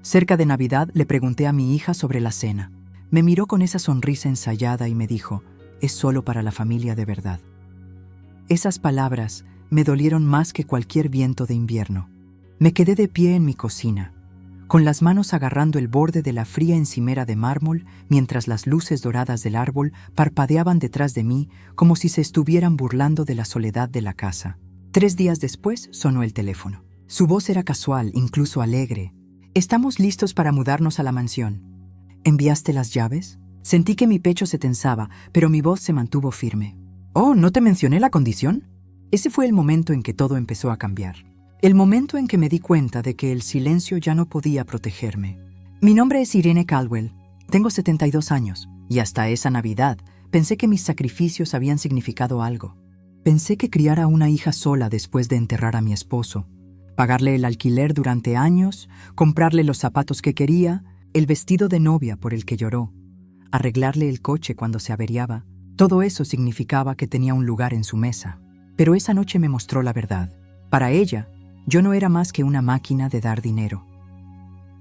Cerca de Navidad le pregunté a mi hija sobre la cena. Me miró con esa sonrisa ensayada y me dijo, es solo para la familia de verdad. Esas palabras me dolieron más que cualquier viento de invierno. Me quedé de pie en mi cocina, con las manos agarrando el borde de la fría encimera de mármol mientras las luces doradas del árbol parpadeaban detrás de mí como si se estuvieran burlando de la soledad de la casa. 3 días después sonó el teléfono. Su voz era casual, incluso alegre. Estamos listos para mudarnos a la mansión. ¿Enviaste las llaves? Sentí que mi pecho se tensaba, pero mi voz se mantuvo firme. Oh, ¿no te mencioné la condición? Ese fue el momento en que todo empezó a cambiar. El momento en que me di cuenta de que el silencio ya no podía protegerme. Mi nombre es Irene Caldwell. Tengo 72 años, y hasta esa Navidad pensé que mis sacrificios habían significado algo. Pensé que criar a una hija sola después de enterrar a mi esposo, pagarle el alquiler durante años, comprarle los zapatos que quería, el vestido de novia por el que lloró, arreglarle el coche cuando se averiaba, todo eso significaba que tenía un lugar en su mesa. Pero esa noche me mostró la verdad. Para ella, yo no era más que una máquina de dar dinero.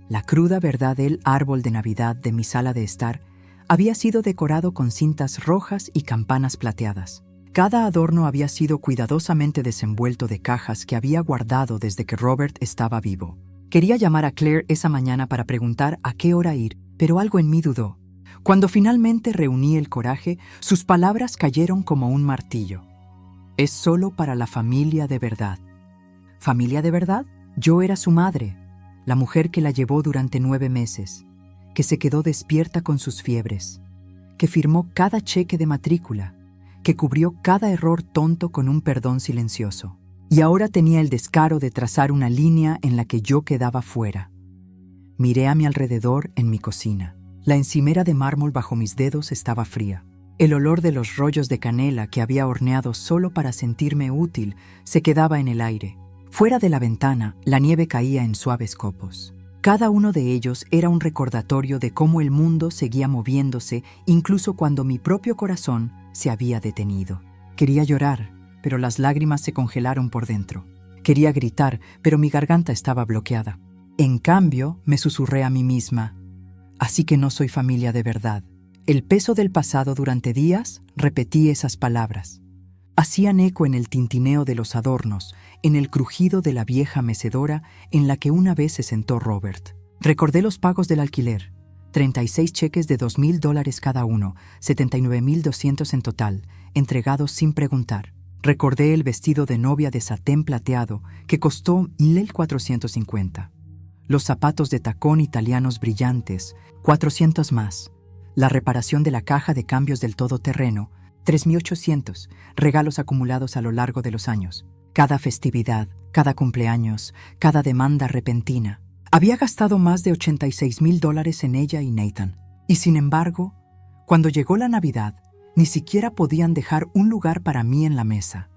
La cruda verdad del árbol de Navidad de mi sala de estar había sido decorado con cintas rojas y campanas plateadas. Cada adorno había sido cuidadosamente desenvuelto de cajas que había guardado desde que Robert estaba vivo. Quería llamar a Claire esa mañana para preguntar a qué hora ir, pero algo en mí dudó. Cuando finalmente reuní el coraje, sus palabras cayeron como un martillo. Es solo para la familia de verdad. ¿Familia de verdad? Yo era su madre, la mujer que la llevó durante 9 meses, que se quedó despierta con sus fiebres, que firmó cada cheque de matrícula, que cubrió cada error tonto con un perdón silencioso. Y ahora tenía el descaro de trazar una línea en la que yo quedaba fuera. Miré a mi alrededor en mi cocina. La encimera de mármol bajo mis dedos estaba fría. El olor de los rollos de canela que había horneado solo para sentirme útil se quedaba en el aire. Fuera de la ventana, la nieve caía en suaves copos. Cada uno de ellos era un recordatorio de cómo el mundo seguía moviéndose, incluso cuando mi propio corazón se había detenido. Quería llorar, pero las lágrimas se congelaron por dentro. Quería gritar, pero mi garganta estaba bloqueada. En cambio, me susurré a mí misma, así que no soy familia de verdad. El peso del pasado durante días repetí esas palabras. Hacían eco en el tintineo de los adornos, en el crujido de la vieja mecedora en la que una vez se sentó Robert. Recordé los pagos del alquiler, 36 cheques de $2,000 cada uno, 79,200 en total, entregados sin preguntar. Recordé el vestido de novia de satén plateado que costó $1,450. Los zapatos de tacón italianos brillantes, 400 más. La reparación de la caja de cambios del todoterreno, 3,800, regalos acumulados a lo largo de los años. Cada festividad, cada cumpleaños, cada demanda repentina. Había gastado más de $86,000 en ella y Nathan. Y sin embargo, cuando llegó la Navidad, ni siquiera podían dejar un lugar para mí en la mesa.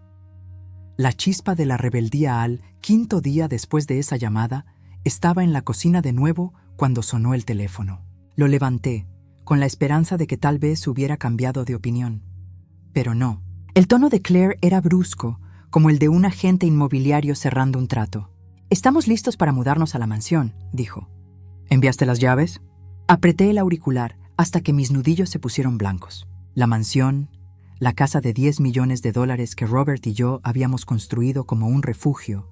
La chispa de la rebeldía al 5.º día después de esa llamada estaba en la cocina de nuevo cuando sonó el teléfono. Lo levanté, con la esperanza de que tal vez hubiera cambiado de opinión. Pero no. El tono de Claire era brusco, como el de un agente inmobiliario cerrando un trato. «Estamos listos para mudarnos a la mansión», dijo. «¿Enviaste las llaves?» Apreté el auricular hasta que mis nudillos se pusieron blancos. La mansión, la casa de $10 millones que Robert y yo habíamos construido como un refugio,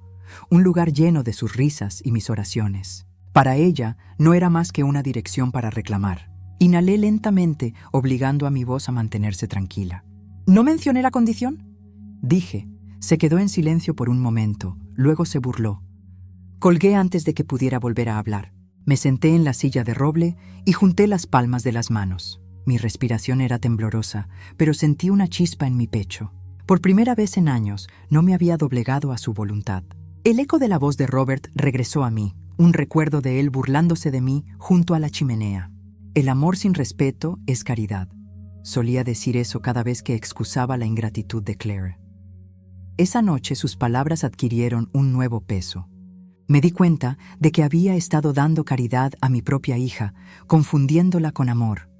un lugar lleno de sus risas y mis oraciones. Para ella no era más que una dirección para reclamar. Inhalé lentamente, obligando a mi voz a mantenerse tranquila. «¿No mencioné la condición?», dije. Se quedó en silencio por un momento, luego se burló. Colgué antes de que pudiera volver a hablar. Me senté en la silla de roble y junté las palmas de las manos. Mi respiración era temblorosa, pero sentí una chispa en mi pecho. Por primera vez en años, no me había doblegado a su voluntad. El eco de la voz de Robert regresó a mí, un recuerdo de él burlándose de mí junto a la chimenea. «El amor sin respeto es caridad», solía decir eso cada vez que excusaba la ingratitud de Claire. Esa noche sus palabras adquirieron un nuevo peso. Me di cuenta de que había estado dando caridad a mi propia hija, confundiéndola con amor.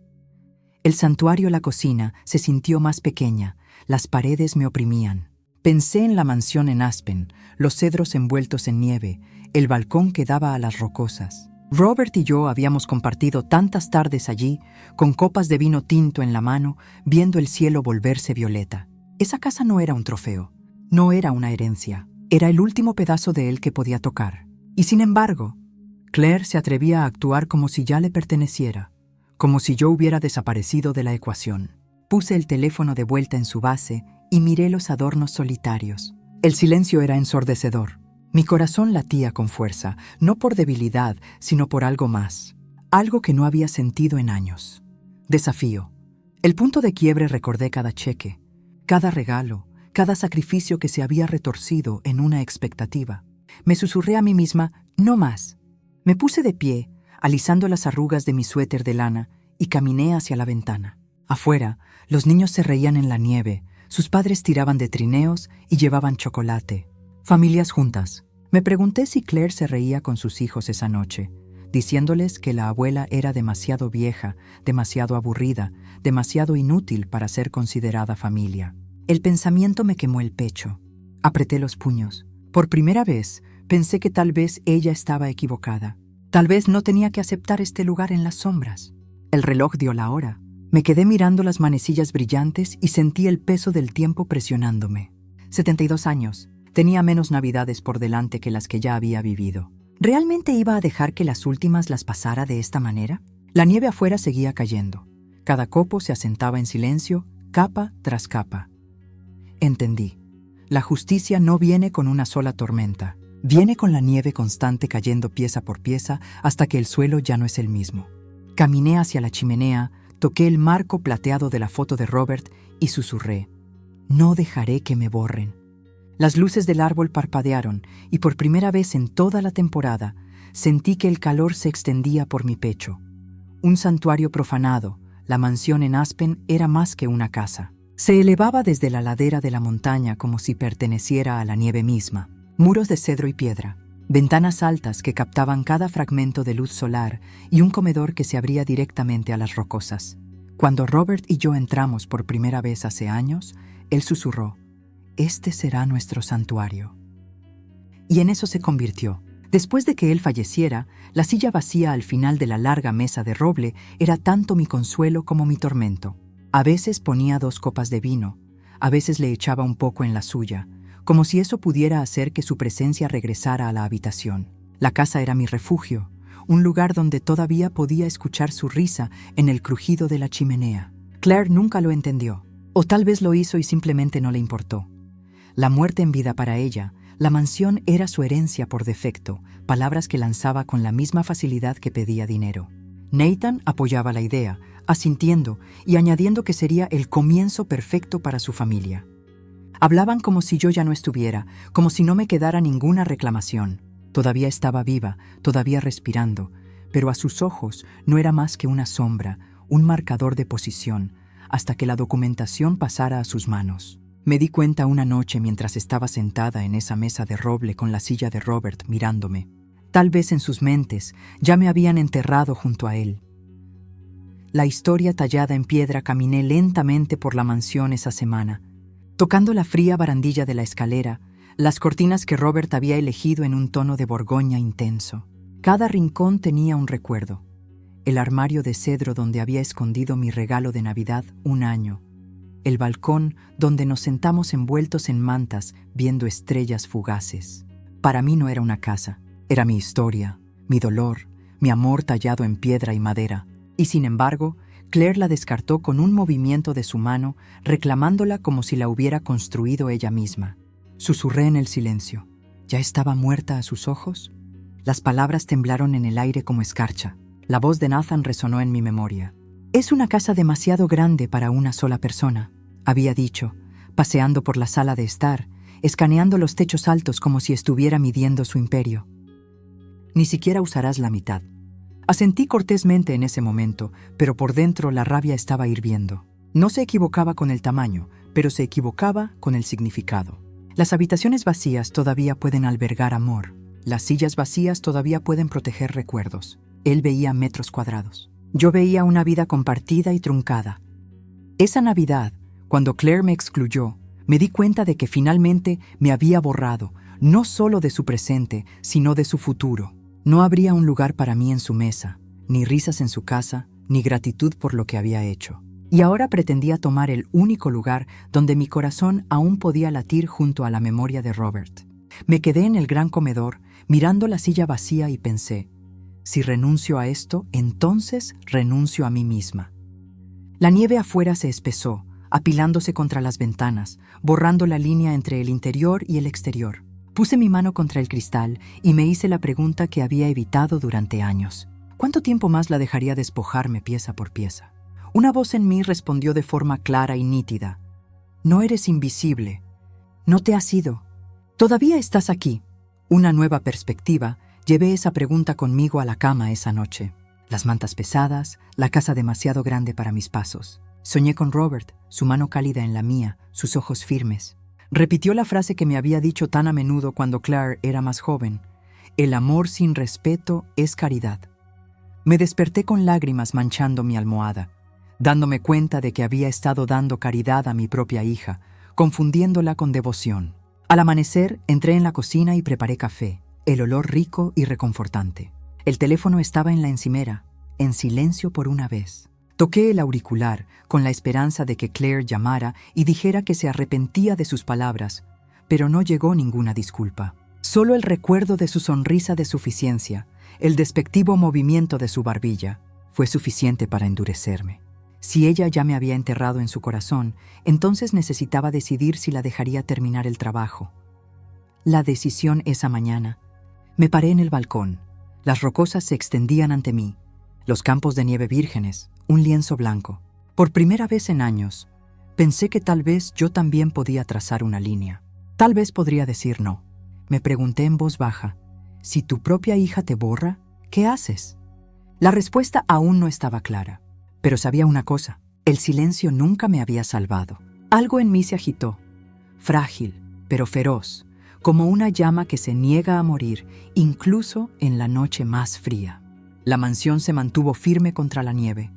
El santuario, la cocina, se sintió más pequeña, las paredes me oprimían. Pensé en la mansión en Aspen, los cedros envueltos en nieve, el balcón que daba a las rocosas. Robert y yo habíamos compartido tantas tardes allí, con copas de vino tinto en la mano, viendo el cielo volverse violeta. Esa casa no era un trofeo, no era una herencia, era el último pedazo de él que podía tocar. Y sin embargo, Claire se atrevía a actuar como si ya le perteneciera, como si yo hubiera desaparecido de la ecuación. Puse el teléfono de vuelta en su base y miré los adornos solitarios. El silencio era ensordecedor. Mi corazón latía con fuerza, no por debilidad, sino por algo más. Algo que no había sentido en años. Desafío. El punto de quiebre recordé cada cheque, cada regalo, cada sacrificio que se había retorcido en una expectativa. Me susurré a mí misma, no más. Me puse de pie, alisando las arrugas de mi suéter de lana, y caminé hacia la ventana. Afuera, los niños se reían en la nieve, sus padres tiraban de trineos y llevaban chocolate. Familias juntas. Me pregunté si Claire se reía con sus hijos esa noche, diciéndoles que la abuela era demasiado vieja, demasiado aburrida, demasiado inútil para ser considerada familia. El pensamiento me quemó el pecho. Apreté los puños. Por primera vez, pensé que tal vez ella estaba equivocada. Tal vez no tenía que aceptar este lugar en las sombras. El reloj dio la hora. Me quedé mirando las manecillas brillantes y sentí el peso del tiempo presionándome. 72 años. Tenía menos navidades por delante que las que ya había vivido. ¿Realmente iba a dejar que las últimas las pasara de esta manera? La nieve afuera seguía cayendo. Cada copo se asentaba en silencio, capa tras capa. Entendí. La justicia no viene con una sola tormenta. Viene con la nieve constante cayendo pieza por pieza hasta que el suelo ya no es el mismo. Caminé hacia la chimenea, toqué el marco plateado de la foto de Robert y susurré: no dejaré que me borren. Las luces del árbol parpadearon y por primera vez en toda la temporada sentí que el calor se extendía por mi pecho. Un santuario profanado, la mansión en Aspen era más que una casa. Se elevaba desde la ladera de la montaña como si perteneciera a la nieve misma. Muros de cedro y piedra, ventanas altas que captaban cada fragmento de luz solar y un comedor que se abría directamente a las rocosas. Cuando Robert y yo entramos por primera vez hace años, él susurró: este será nuestro santuario. Y en eso se convirtió. Después de que él falleciera, la silla vacía al final de la larga mesa de roble era tanto mi consuelo como mi tormento. A veces ponía 2 copas de vino, a veces le echaba un poco en la suya, como si eso pudiera hacer que su presencia regresara a la habitación. La casa era mi refugio, un lugar donde todavía podía escuchar su risa en el crujido de la chimenea. Claire nunca lo entendió, o tal vez lo hizo y simplemente no le importó. La muerte en vida para ella, la mansión era su herencia por defecto, palabras que lanzaba con la misma facilidad que pedía dinero. Nathan apoyaba la idea, asintiendo y añadiendo que sería el comienzo perfecto para su familia. Hablaban como si yo ya no estuviera, como si no me quedara ninguna reclamación. Todavía estaba viva, todavía respirando, pero a sus ojos no era más que una sombra, un marcador de posición, hasta que la documentación pasara a sus manos. Me di cuenta una noche mientras estaba sentada en esa mesa de roble con la silla de Robert mirándome. Tal vez en sus mentes ya me habían enterrado junto a él. La historia tallada en piedra. Caminé lentamente por la mansión esa semana, tocando la fría barandilla de la escalera, las cortinas que Robert había elegido en un tono de Borgoña intenso. Cada rincón tenía un recuerdo. El armario de cedro donde había escondido mi regalo de Navidad un año. El balcón donde nos sentamos envueltos en mantas viendo estrellas fugaces. Para mí no era una casa, era mi historia, mi dolor, mi amor tallado en piedra y madera. Y sin embargo, Claire la descartó con un movimiento de su mano, reclamándola como si la hubiera construido ella misma. Susurré en el silencio. ¿Ya estaba muerta a sus ojos? Las palabras temblaron en el aire como escarcha. La voz de Nathan resonó en mi memoria. «Es una casa demasiado grande para una sola persona», había dicho, paseando por la sala de estar, escaneando los techos altos como si estuviera midiendo su imperio. «Ni siquiera usarás la mitad». Asentí cortésmente en ese momento, pero por dentro la rabia estaba hirviendo. No se equivocaba con el tamaño, pero se equivocaba con el significado. Las habitaciones vacías todavía pueden albergar amor. Las sillas vacías todavía pueden proteger recuerdos. Él veía metros cuadrados. Yo veía una vida compartida y truncada. Esa Navidad, cuando Claire me excluyó, me di cuenta de que finalmente me había borrado, no solo de su presente, sino de su futuro. No habría un lugar para mí en su mesa, ni risas en su casa, ni gratitud por lo que había hecho. Y ahora pretendía tomar el único lugar donde mi corazón aún podía latir junto a la memoria de Robert. Me quedé en el gran comedor, mirando la silla vacía y pensé, si renuncio a esto, entonces renuncio a mí misma. La nieve afuera se espesó, apilándose contra las ventanas, borrando la línea entre el interior y el exterior. Puse mi mano contra el cristal y me hice la pregunta que había evitado durante años. ¿Cuánto tiempo más la dejaría despojarme pieza por pieza? Una voz en mí respondió de forma clara y nítida. No eres invisible. No te has ido. Todavía estás aquí. Una nueva perspectiva. Llevé esa pregunta conmigo a la cama esa noche. Las mantas pesadas, la casa demasiado grande para mis pasos. Soñé con Robert, su mano cálida en la mía, sus ojos firmes. Repitió la frase que me había dicho tan a menudo cuando Claire era más joven. El amor sin respeto es caridad. Me desperté con lágrimas manchando mi almohada, dándome cuenta de que había estado dando caridad a mi propia hija, confundiéndola con devoción. Al amanecer, entré en la cocina y preparé café, el olor rico y reconfortante. El teléfono estaba en la encimera, en silencio por una vez. Toqué el auricular con la esperanza de que Claire llamara y dijera que se arrepentía de sus palabras, pero no llegó ninguna disculpa. Solo el recuerdo de su sonrisa de suficiencia, el despectivo movimiento de su barbilla, fue suficiente para endurecerme. Si ella ya me había enterrado en su corazón, entonces necesitaba decidir si la dejaría terminar el trabajo. La decisión esa mañana. Me paré en el balcón. Las rocosas se extendían ante mí, los campos de nieve vírgenes, un lienzo blanco. Por primera vez en años, pensé que tal vez yo también podía trazar una línea. Tal vez podría decir no. Me pregunté en voz baja, si tu propia hija te borra, ¿qué haces? La respuesta aún no estaba clara, pero sabía una cosa, el silencio nunca me había salvado. Algo en mí se agitó, frágil, pero feroz, como una llama que se niega a morir, incluso en la noche más fría. La mansión se mantuvo firme contra la nieve,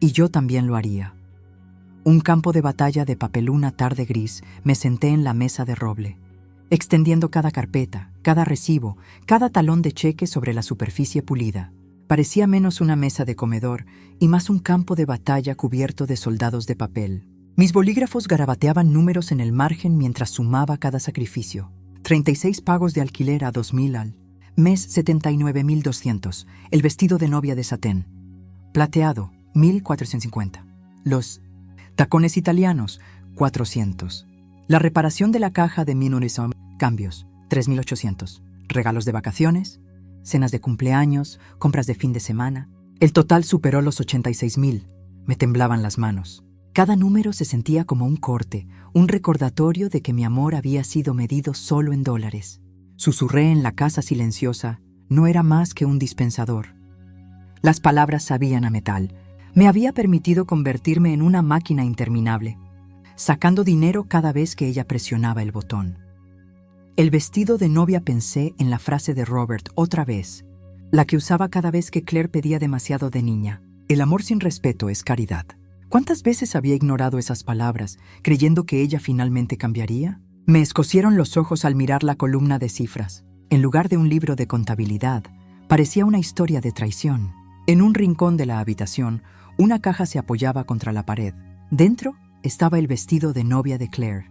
y yo también lo haría. Un campo de batalla de papeluna tarde gris, me senté en la mesa de roble, extendiendo cada carpeta, cada recibo, cada talón de cheque sobre la superficie pulida. Parecía menos una mesa de comedor y más un campo de batalla cubierto de soldados de papel. Mis bolígrafos garabateaban números en el margen mientras sumaba cada sacrificio. 36 pagos de alquiler a 2,000 al mes, 79,200. El vestido de novia de satén, plateado, 1,450. Los tacones italianos, 400. La reparación de la caja de Minorism, cambios, 3,800. Regalos de vacaciones, cenas de cumpleaños, compras de fin de semana. El total superó los 86,000. Me temblaban las manos. Cada número se sentía como un corte, un recordatorio de que mi amor había sido medido solo en dólares. Susurré en la casa silenciosa, no era más que un dispensador. Las palabras sabían a metal. Me había permitido convertirme en una máquina interminable, sacando dinero cada vez que ella presionaba el botón. El vestido de novia, pensé en la frase de Robert otra vez, la que usaba cada vez que Claire pedía demasiado de niña. El amor sin respeto es caridad. ¿Cuántas veces había ignorado esas palabras, creyendo que ella finalmente cambiaría? Me escocieron los ojos al mirar la columna de cifras. En lugar de un libro de contabilidad, parecía una historia de traición. En un rincón de la habitación, una caja se apoyaba contra la pared. Dentro estaba el vestido de novia de Claire.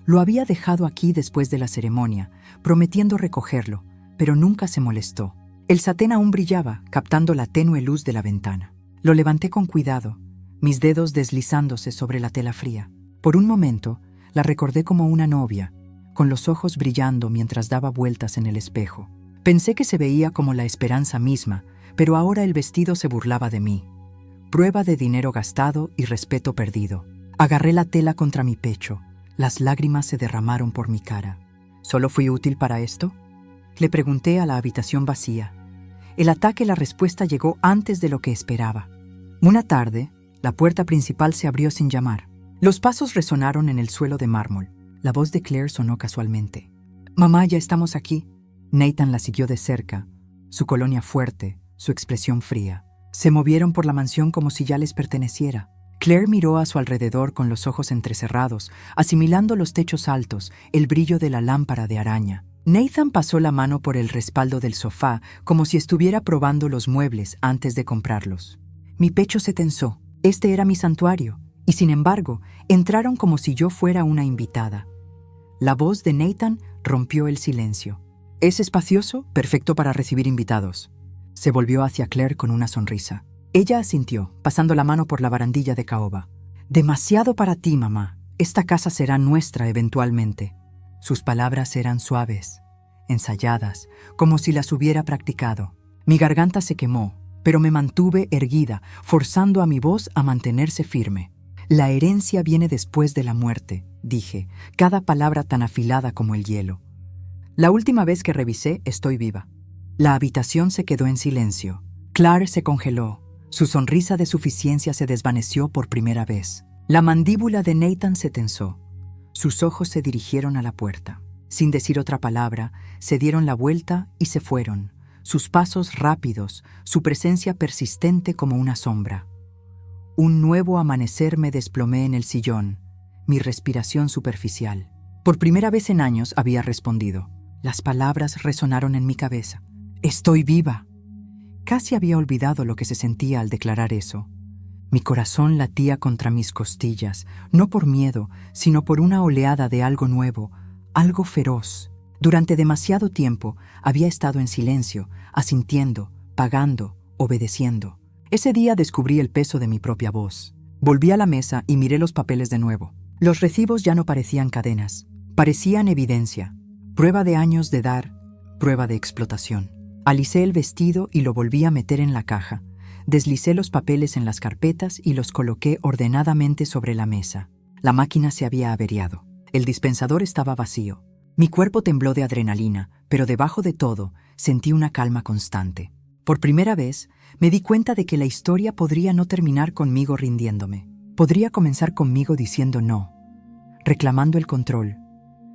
Lo había dejado aquí después de la ceremonia, prometiendo recogerlo, pero nunca se molestó. El satén aún brillaba, captando la tenue luz de la ventana. Lo levanté con cuidado, mis dedos deslizándose sobre la tela fría. Por un momento, la recordé como una novia, con los ojos brillando mientras daba vueltas en el espejo. Pensé que se veía como la esperanza misma, pero ahora el vestido se burlaba de mí. Prueba de dinero gastado y respeto perdido. Agarré la tela contra mi pecho. Las lágrimas se derramaron por mi cara. ¿Solo fui útil para esto? Le pregunté a la habitación vacía. El ataque, la respuesta llegó antes de lo que esperaba. Una tarde, la puerta principal se abrió sin llamar. Los pasos resonaron en el suelo de mármol. La voz de Claire sonó casualmente. «Mamá, ya estamos aquí». Nathan la siguió de cerca, su colonia fuerte, su expresión fría. Se movieron por la mansión como si ya les perteneciera. Claire miró a su alrededor con los ojos entrecerrados, asimilando los techos altos, el brillo de la lámpara de araña. Nathan pasó la mano por el respaldo del sofá como si estuviera probando los muebles antes de comprarlos. Mi pecho se tensó. Este era mi santuario, y sin embargo, entraron como si yo fuera una invitada. La voz de Nathan rompió el silencio. «Es espacioso, perfecto para recibir invitados». Se volvió hacia Claire con una sonrisa. Ella asintió, pasando la mano por la barandilla de caoba. «Demasiado para ti, mamá. Esta casa será nuestra eventualmente». Sus palabras eran suaves, ensayadas, como si las hubiera practicado. Mi garganta se quemó, pero me mantuve erguida, forzando a mi voz a mantenerse firme. «La herencia viene después de la muerte», dije, cada palabra tan afilada como el hielo. La última vez que revisé, estoy viva. La habitación se quedó en silencio. Claire se congeló. Su sonrisa de suficiencia se desvaneció por primera vez. La mandíbula de Nathan se tensó. Sus ojos se dirigieron a la puerta. Sin decir otra palabra, se dieron la vuelta y se fueron. Sus pasos rápidos, su presencia persistente como una sombra. Un nuevo amanecer me desplomé en el sillón, mi respiración superficial. Por primera vez en años había respondido. Las palabras resonaron en mi cabeza. «Estoy viva». Casi había olvidado lo que se sentía al declarar eso. Mi corazón latía contra mis costillas, no por miedo, sino por una oleada de algo nuevo, algo feroz. Durante demasiado tiempo había estado en silencio, asintiendo, pagando, obedeciendo. Ese día descubrí el peso de mi propia voz. Volví a la mesa y miré los papeles de nuevo. Los recibos ya no parecían cadenas, parecían evidencia, prueba de años de dar, prueba de explotación. Alicé el vestido y lo volví a meter en la caja. Deslicé los papeles en las carpetas y los coloqué ordenadamente sobre la mesa. La máquina se había averiado. El dispensador estaba vacío. Mi cuerpo tembló de adrenalina, pero debajo de todo sentí una calma constante. Por primera vez, me di cuenta de que la historia podría no terminar conmigo rindiéndome. Podría comenzar conmigo diciendo no, reclamando el control.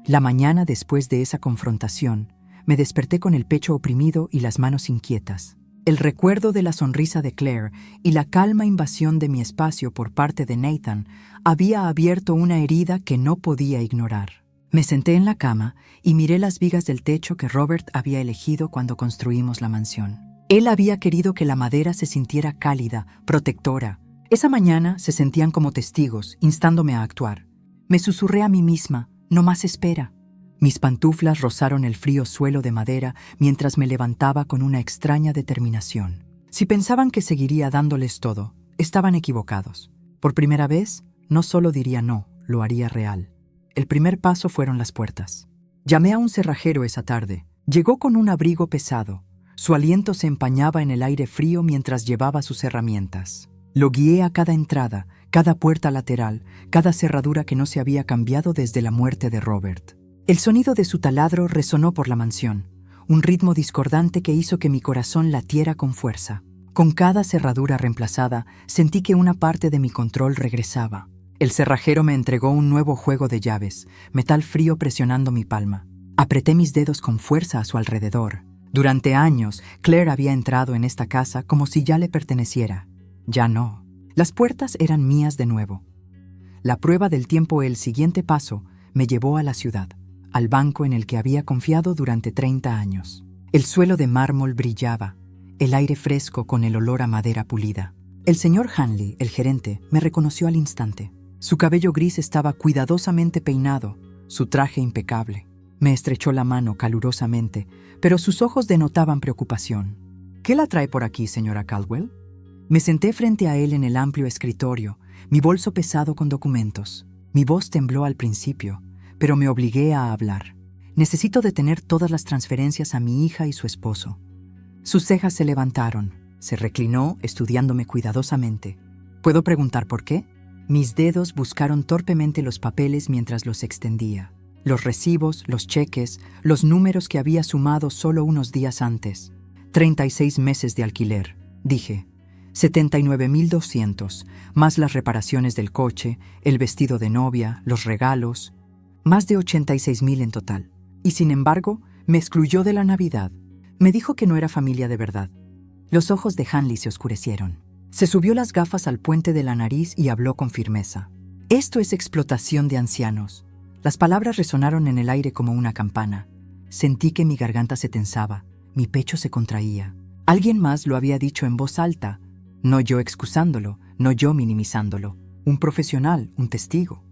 La mañana después de esa confrontación, me desperté con el pecho oprimido y las manos inquietas. El recuerdo de la sonrisa de Claire y la calma invasión de mi espacio por parte de Nathan había abierto una herida que no podía ignorar. Me senté en la cama y miré las vigas del techo que Robert había elegido cuando construimos la mansión. Él había querido que la madera se sintiera cálida, protectora. Esa mañana se sentían como testigos, instándome a actuar. Me susurré a mí misma, no más espera. Mis pantuflas rozaron el frío suelo de madera mientras me levantaba con una extraña determinación. Si pensaban que seguiría dándoles todo, estaban equivocados. Por primera vez, no solo diría no, lo haría real. El primer paso fueron las puertas. Llamé a un cerrajero esa tarde. Llegó con un abrigo pesado. Su aliento se empañaba en el aire frío mientras llevaba sus herramientas. Lo guié a cada entrada, cada puerta lateral, cada cerradura que no se había cambiado desde la muerte de Robert. El sonido de su taladro resonó por la mansión, un ritmo discordante que hizo que mi corazón latiera con fuerza. Con cada cerradura reemplazada, sentí que una parte de mi control regresaba. El cerrajero me entregó un nuevo juego de llaves, metal frío presionando mi palma. Apreté mis dedos con fuerza a su alrededor. Durante años, Claire había entrado en esta casa como si ya le perteneciera. Ya no. Las puertas eran mías de nuevo. La prueba del tiempo, el siguiente paso, me llevó a la ciudad, al banco en el que había confiado durante 30 años. El suelo de mármol brillaba, el aire fresco con el olor a madera pulida. El señor Hanley, el gerente, me reconoció al instante. Su cabello gris estaba cuidadosamente peinado, su traje impecable. Me estrechó la mano calurosamente, pero sus ojos denotaban preocupación. ¿Qué la trae por aquí, señora Caldwell? Me senté frente a él en el amplio escritorio, mi bolso pesado con documentos. Mi voz tembló al principio, pero me obligué a hablar. Necesito detener todas las transferencias a mi hija y su esposo. Sus cejas se levantaron. Se reclinó, estudiándome cuidadosamente. ¿Puedo preguntar por qué? Mis dedos buscaron torpemente los papeles mientras los extendía. Los recibos, los cheques, los números que había sumado solo unos días antes. 36 meses de alquiler, dije. 79.200, más las reparaciones del coche, el vestido de novia, los regalos. Más de 86.000 en total. Y sin embargo, me excluyó de la Navidad. Me dijo que no era familia de verdad. Los ojos de Hanley se oscurecieron. Se subió las gafas al puente de la nariz y habló con firmeza. Esto es explotación de ancianos. Las palabras resonaron en el aire como una campana. Sentí que mi garganta se tensaba, mi pecho se contraía. Alguien más lo había dicho en voz alta, no yo excusándolo, no yo minimizándolo. Un profesional, un testigo.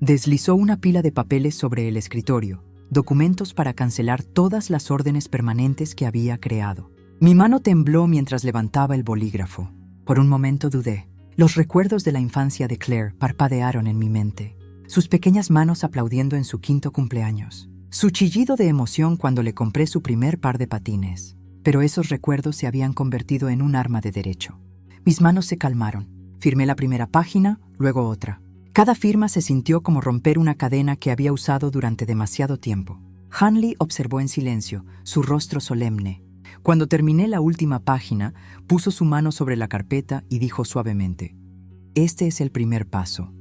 Deslizó una pila de papeles sobre el escritorio, documentos para cancelar todas las órdenes permanentes que había creado. Mi mano tembló mientras levantaba el bolígrafo. Por un momento dudé. Los recuerdos de la infancia de Claire parpadearon en mi mente. Sus pequeñas manos aplaudiendo en su 5º cumpleaños. Su chillido de emoción cuando le compré su primer par de patines. Pero esos recuerdos se habían convertido en un arma de derecho. Mis manos se calmaron. Firmé la primera página, luego otra. Cada firma se sintió como romper una cadena que había usado durante demasiado tiempo. Hanley observó en silencio, su rostro solemne. Cuando terminé la última página, puso su mano sobre la carpeta y dijo suavemente: «Este es el primer paso».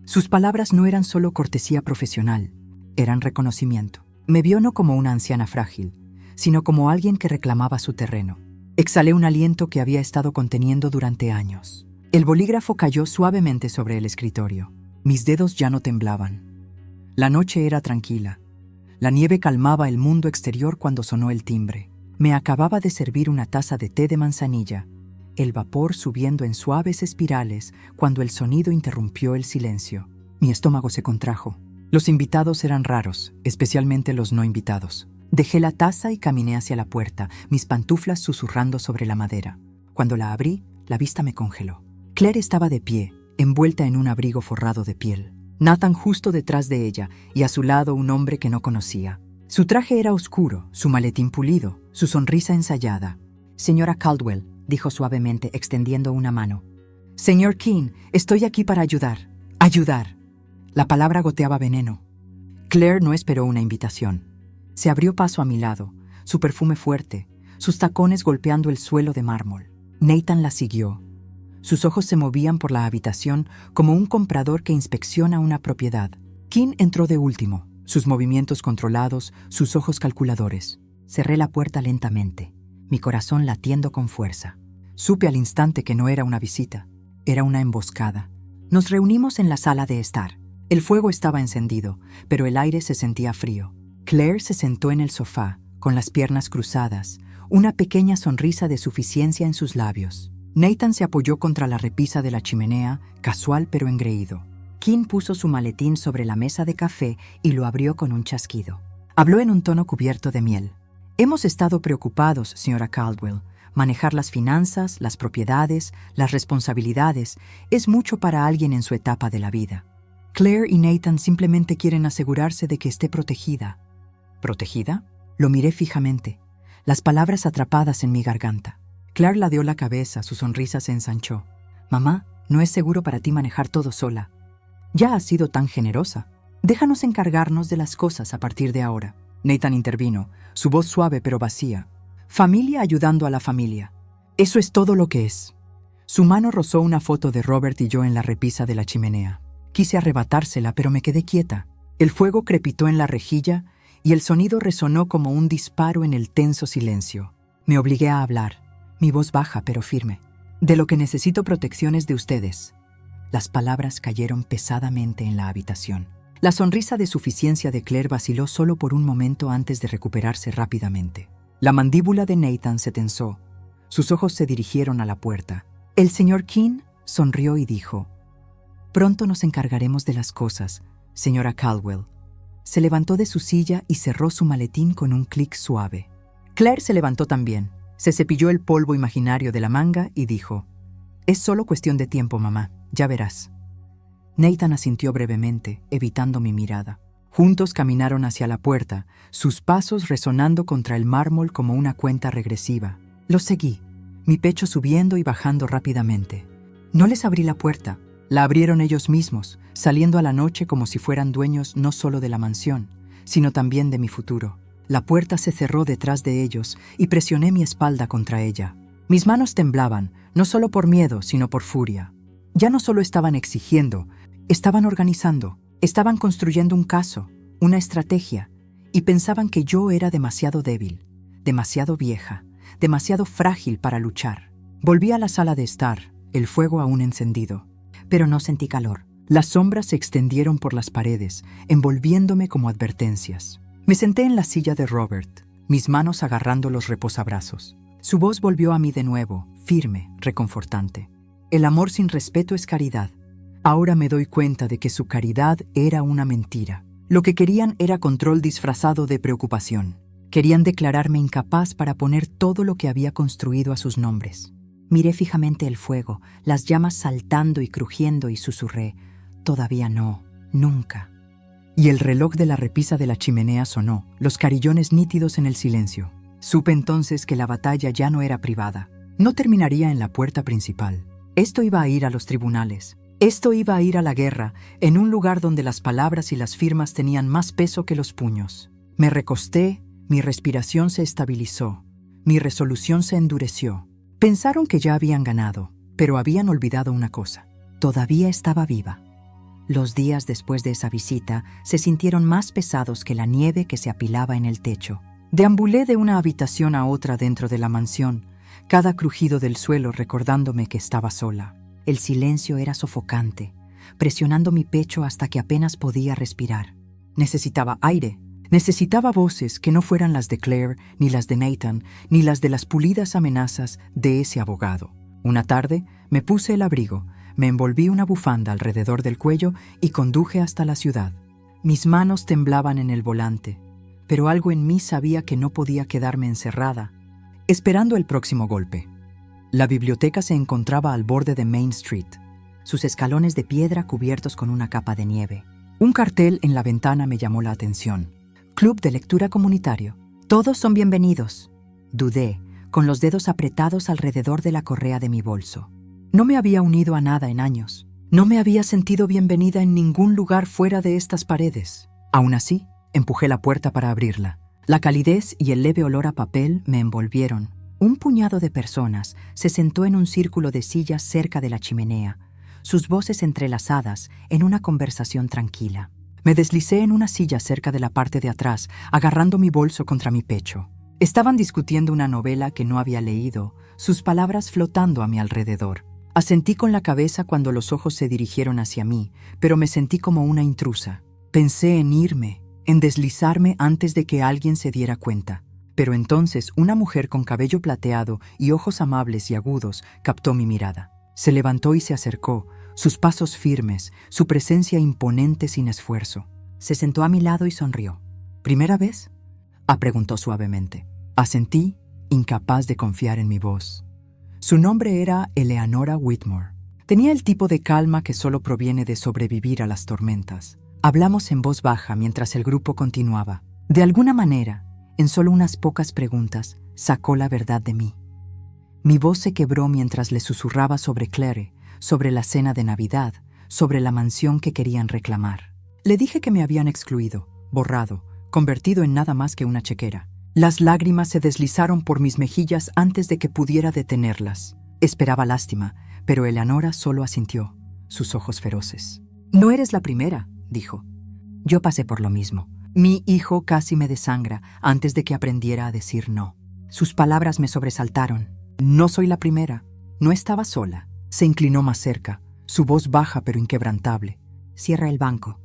Sus palabras no eran solo cortesía profesional, eran reconocimiento. Me vio no como una anciana frágil, sino como alguien que reclamaba su terreno. Exhalé un aliento que había estado conteniendo durante años. El bolígrafo cayó suavemente sobre el escritorio. Mis dedos ya no temblaban. La noche era tranquila. La nieve calmaba el mundo exterior cuando sonó el timbre. Me acababa de servir una taza de té de manzanilla, el vapor subiendo en suaves espirales cuando el sonido interrumpió el silencio. Mi estómago se contrajo. Los invitados eran raros, especialmente los no invitados. Dejé la taza y caminé hacia la puerta, mis pantuflas susurrando sobre la madera. Cuando la abrí, la vista me congeló. Claire estaba de pie, envuelta en un abrigo forrado de piel. Nathan justo detrás de ella y a su lado un hombre que no conocía. Su traje era oscuro, su maletín pulido, su sonrisa ensayada. «Señora Caldwell», dijo suavemente, extendiendo una mano. «Señor King, estoy aquí para ayudar». «Ayudar». La palabra goteaba veneno. Claire no esperó una invitación. Se abrió paso a mi lado, su perfume fuerte, sus tacones golpeando el suelo de mármol. Nathan la siguió. Sus ojos se movían por la habitación como un comprador que inspecciona una propiedad. King entró de último, sus movimientos controlados, sus ojos calculadores. Cerré la puerta lentamente, mi corazón latiendo con fuerza. Supe al instante que no era una visita, era una emboscada. Nos reunimos en la sala de estar. El fuego estaba encendido, pero el aire se sentía frío. Claire se sentó en el sofá, con las piernas cruzadas, una pequeña sonrisa de suficiencia en sus labios. Nathan se apoyó contra la repisa de la chimenea, casual pero engreído. King puso su maletín sobre la mesa de café y lo abrió con un chasquido. Habló en un tono cubierto de miel. «Hemos estado preocupados, señora Caldwell. Manejar las finanzas, las propiedades, las responsabilidades, es mucho para alguien en su etapa de la vida. Claire y Nathan simplemente quieren asegurarse de que esté protegida». «¿Protegida?». Lo miré fijamente, las palabras atrapadas en mi garganta. Claire ladeó la cabeza, su sonrisa se ensanchó. «Mamá, no es seguro para ti manejar todo sola. Ya has sido tan generosa. Déjanos encargarnos de las cosas a partir de ahora». Nathan intervino, su voz suave pero vacía. «Familia ayudando a la familia. Eso es todo lo que es». Su mano rozó una foto de Robert y yo en la repisa de la chimenea. Quise arrebatársela, pero me quedé quieta. El fuego crepitó en la rejilla y el sonido resonó como un disparo en el tenso silencio. Me obligué a hablar, mi voz baja pero firme. «De lo que necesito protección es de ustedes». Las palabras cayeron pesadamente en la habitación. La sonrisa de suficiencia de Claire vaciló solo por un momento antes de recuperarse rápidamente. La mandíbula de Nathan se tensó. Sus ojos se dirigieron a la puerta. El señor King sonrió y dijo: «Pronto nos encargaremos de las cosas, señora Caldwell». Se levantó de su silla y cerró su maletín con un clic suave. Claire se levantó también. Se cepilló el polvo imaginario de la manga y dijo: «Es solo cuestión de tiempo, mamá. Ya verás». Nathan asintió brevemente, evitando mi mirada. Juntos caminaron hacia la puerta, sus pasos resonando contra el mármol como una cuenta regresiva. Los seguí, mi pecho subiendo y bajando rápidamente. No les abrí la puerta, la abrieron ellos mismos, saliendo a la noche como si fueran dueños no solo de la mansión, sino también de mi futuro. La puerta se cerró detrás de ellos y presioné mi espalda contra ella. Mis manos temblaban, no solo por miedo, sino por furia. Ya no solo estaban exigiendo, estaban organizando, estaban construyendo un caso, una estrategia, y pensaban que yo era demasiado débil, demasiado vieja, demasiado frágil para luchar. Volví a la sala de estar, el fuego aún encendido, pero no sentí calor. Las sombras se extendieron por las paredes, envolviéndome como advertencias. Me senté en la silla de Robert, mis manos agarrando los reposabrazos. Su voz volvió a mí de nuevo, firme, reconfortante. El amor sin respeto es caridad. Ahora me doy cuenta de que su caridad era una mentira. Lo que querían era control disfrazado de preocupación. Querían declararme incapaz para poner todo lo que había construido a sus nombres. Miré fijamente el fuego, las llamas saltando y crujiendo y susurré, «Todavía no, nunca». Y el reloj de la repisa de la chimenea sonó, los carillones nítidos en el silencio. Supe entonces que la batalla ya no era privada. No terminaría en la puerta principal. Esto iba a ir a los tribunales. Esto iba a ir a la guerra, en un lugar donde las palabras y las firmas tenían más peso que los puños. Me recosté, mi respiración se estabilizó, mi resolución se endureció. Pensaron que ya habían ganado, pero habían olvidado una cosa. Todavía estaba viva. Los días después de esa visita se sintieron más pesados que la nieve que se apilaba en el techo. Deambulé de una habitación a otra dentro de la mansión, cada crujido del suelo recordándome que estaba sola. El silencio era sofocante, presionando mi pecho hasta que apenas podía respirar. Necesitaba aire. Necesitaba voces que no fueran las de Claire, ni las de Nathan, ni las de las pulidas amenazas de ese abogado. Una tarde me puse el abrigo, me envolví una bufanda alrededor del cuello y conduje hasta la ciudad. Mis manos temblaban en el volante, pero algo en mí sabía que no podía quedarme encerrada, esperando el próximo golpe. La biblioteca se encontraba al borde de Main Street, sus escalones de piedra cubiertos con una capa de nieve. Un cartel en la ventana me llamó la atención. Club de lectura comunitario. Todos son bienvenidos. Dudé, con los dedos apretados alrededor de la correa de mi bolso. No me había unido a nada en años. No me había sentido bienvenida en ningún lugar fuera de estas paredes. Aún así, empujé la puerta para abrirla. La calidez y el leve olor a papel me envolvieron. Un puñado de personas se sentó en un círculo de sillas cerca de la chimenea, sus voces entrelazadas en una conversación tranquila. Me deslicé en una silla cerca de la parte de atrás, agarrando mi bolso contra mi pecho. Estaban discutiendo una novela que no había leído, sus palabras flotando a mi alrededor. Asentí con la cabeza cuando los ojos se dirigieron hacia mí, pero me sentí como una intrusa. Pensé en irme, en deslizarme antes de que alguien se diera cuenta. Pero entonces una mujer con cabello plateado y ojos amables y agudos captó mi mirada. Se levantó y se acercó, sus pasos firmes, su presencia imponente sin esfuerzo. Se sentó a mi lado y sonrió. ¿Primera vez?, preguntó suavemente. Asentí, incapaz de confiar en mi voz. Su nombre era Eleanora Whitmore. Tenía el tipo de calma que solo proviene de sobrevivir a las tormentas. Hablamos en voz baja mientras el grupo continuaba. De alguna manera, en solo unas pocas preguntas, sacó la verdad de mí. Mi voz se quebró mientras le susurraba sobre Claire, sobre la cena de Navidad, sobre la mansión que querían reclamar. Le dije que me habían excluido, borrado, convertido en nada más que una chequera. Las lágrimas se deslizaron por mis mejillas antes de que pudiera detenerlas. Esperaba lástima, pero Eleanora solo asintió, sus ojos feroces. «No eres la primera», dijo. Yo pasé por lo mismo. Mi hijo casi me desangra antes de que aprendiera a decir no. Sus palabras me sobresaltaron. «No soy la primera. No estaba sola». Se inclinó más cerca, su voz baja pero inquebrantable. «Cierra el banco.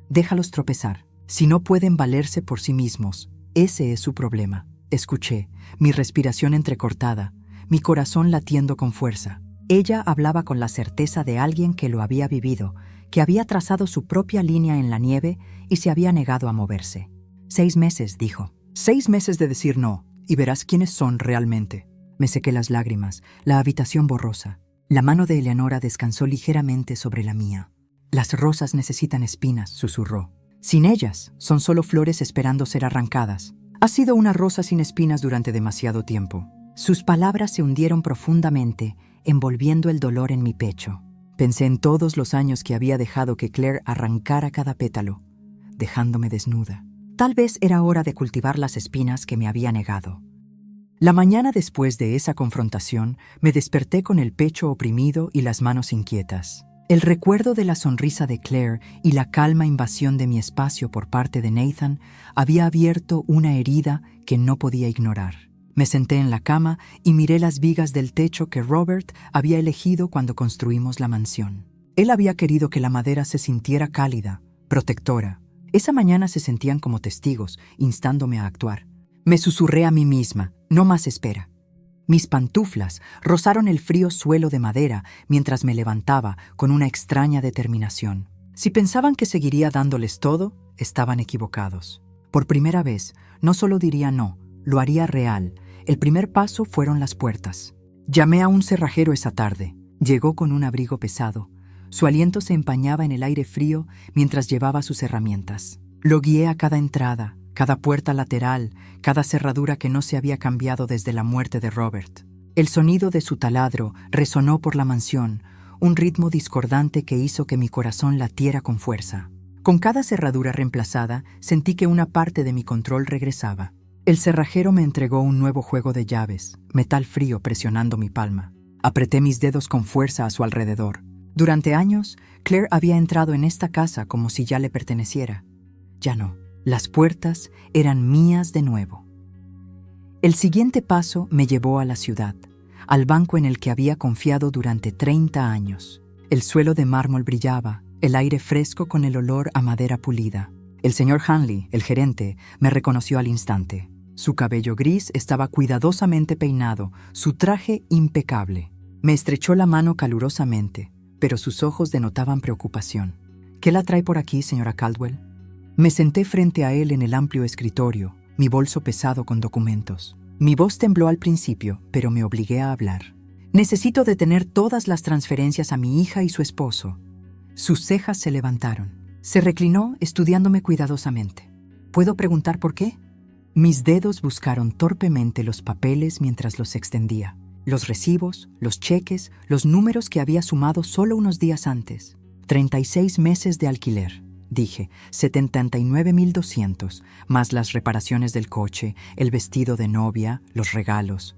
Déjalos tropezar. Si no pueden valerse por sí mismos, ese es su problema». Escuché, mi respiración entrecortada, mi corazón latiendo con fuerza. Ella hablaba con la certeza de alguien que lo había vivido, que había trazado su propia línea en la nieve y se había negado a moverse. 6 meses, dijo. 6 meses de decir no, y verás quiénes son realmente. Me sequé las lágrimas, la habitación borrosa. La mano de Eleanora descansó ligeramente sobre la mía. «Las rosas necesitan espinas», susurró. «Sin ellas, son solo flores esperando ser arrancadas. Has sido una rosa sin espinas durante demasiado tiempo». Sus palabras se hundieron profundamente, envolviendo el dolor en mi pecho. Pensé en todos los años que había dejado que Claire arrancara cada pétalo, dejándome desnuda. Tal vez era hora de cultivar las espinas que me había negado. La mañana después de esa confrontación, me desperté con el pecho oprimido y las manos inquietas. El recuerdo de la sonrisa de Claire y la calma invasión de mi espacio por parte de Nathan había abierto una herida que no podía ignorar. Me senté en la cama y miré las vigas del techo que Robert había elegido cuando construimos la mansión. Él había querido que la madera se sintiera cálida, protectora, Esa mañana se sentían como testigos, instándome a actuar. Me susurré a mí misma, no más espera. Mis pantuflas rozaron el frío suelo de madera mientras me levantaba con una extraña determinación. Si pensaban que seguiría dándoles todo, estaban equivocados. Por primera vez, no solo diría no, lo haría real. El primer paso fueron las puertas. Llamé a un cerrajero esa tarde. Llegó con un abrigo pesado. Su aliento se empañaba en el aire frío mientras llevaba sus herramientas. Lo guié a cada entrada, cada puerta lateral, cada cerradura que no se había cambiado desde la muerte de Robert. El sonido de su taladro resonó por la mansión, un ritmo discordante que hizo que mi corazón latiera con fuerza. Con cada cerradura reemplazada, sentí que una parte de mi control regresaba. El cerrajero me entregó un nuevo juego de llaves, metal frío presionando mi palma. Apreté mis dedos con fuerza a su alrededor. Durante años, Claire había entrado en esta casa como si ya le perteneciera. Ya no. Las puertas eran mías de nuevo. El siguiente paso me llevó a la ciudad, al banco en el que había confiado durante 30 años. El suelo de mármol brillaba, el aire fresco con el olor a madera pulida. El señor Hanley, el gerente, me reconoció al instante. Su cabello gris estaba cuidadosamente peinado, su traje impecable. Me estrechó la mano calurosamente, pero sus ojos denotaban preocupación. ¿Qué la trae por aquí, señora Caldwell? Me senté frente a él en el amplio escritorio, mi bolso pesado con documentos. Mi voz tembló al principio, pero me obligué a hablar. Necesito detener todas las transferencias a mi hija y su esposo. Sus cejas se levantaron. Se reclinó, estudiándome cuidadosamente. ¿Puedo preguntar por qué? Mis dedos buscaron torpemente los papeles mientras los extendía. Los recibos, los cheques, los números que había sumado solo unos días antes. 36 meses de alquiler, dije, 79,200, más las reparaciones del coche, el vestido de novia, los regalos.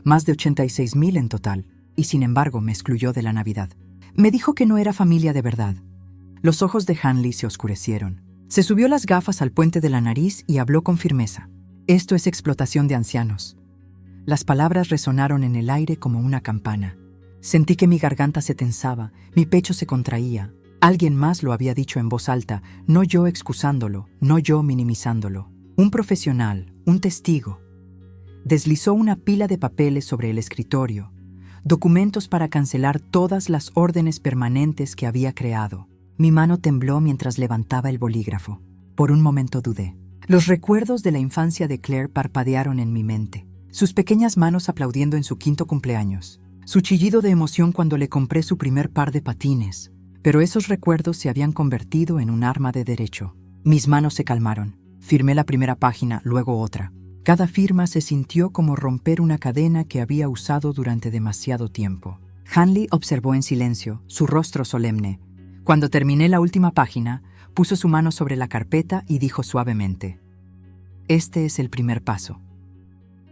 Más de 86,000 en total, y sin embargo me excluyó de la Navidad. Me dijo que no era familia de verdad. Los ojos de Hanley se oscurecieron. Se subió las gafas al puente de la nariz y habló con firmeza. Esto es explotación de ancianos. Las palabras resonaron en el aire como una campana. Sentí que mi garganta se tensaba, mi pecho se contraía. Alguien más lo había dicho en voz alta, no yo excusándolo, no yo minimizándolo. Un profesional, un testigo. Deslizó una pila de papeles sobre el escritorio, documentos para cancelar todas las órdenes permanentes que había creado. Mi mano tembló mientras levantaba el bolígrafo. Por un momento dudé. Los recuerdos de la infancia de Claire parpadearon en mi mente. Sus pequeñas manos aplaudiendo en su 5º cumpleaños. Su chillido de emoción cuando le compré su primer par de patines. Pero esos recuerdos se habían convertido en un arma de derecho. Mis manos se calmaron. Firmé la primera página, luego otra. Cada firma se sintió como romper una cadena que había usado durante demasiado tiempo. Hanley observó en silencio, su rostro solemne. Cuando terminé la última página, puso su mano sobre la carpeta y dijo suavemente: «Este es el primer paso».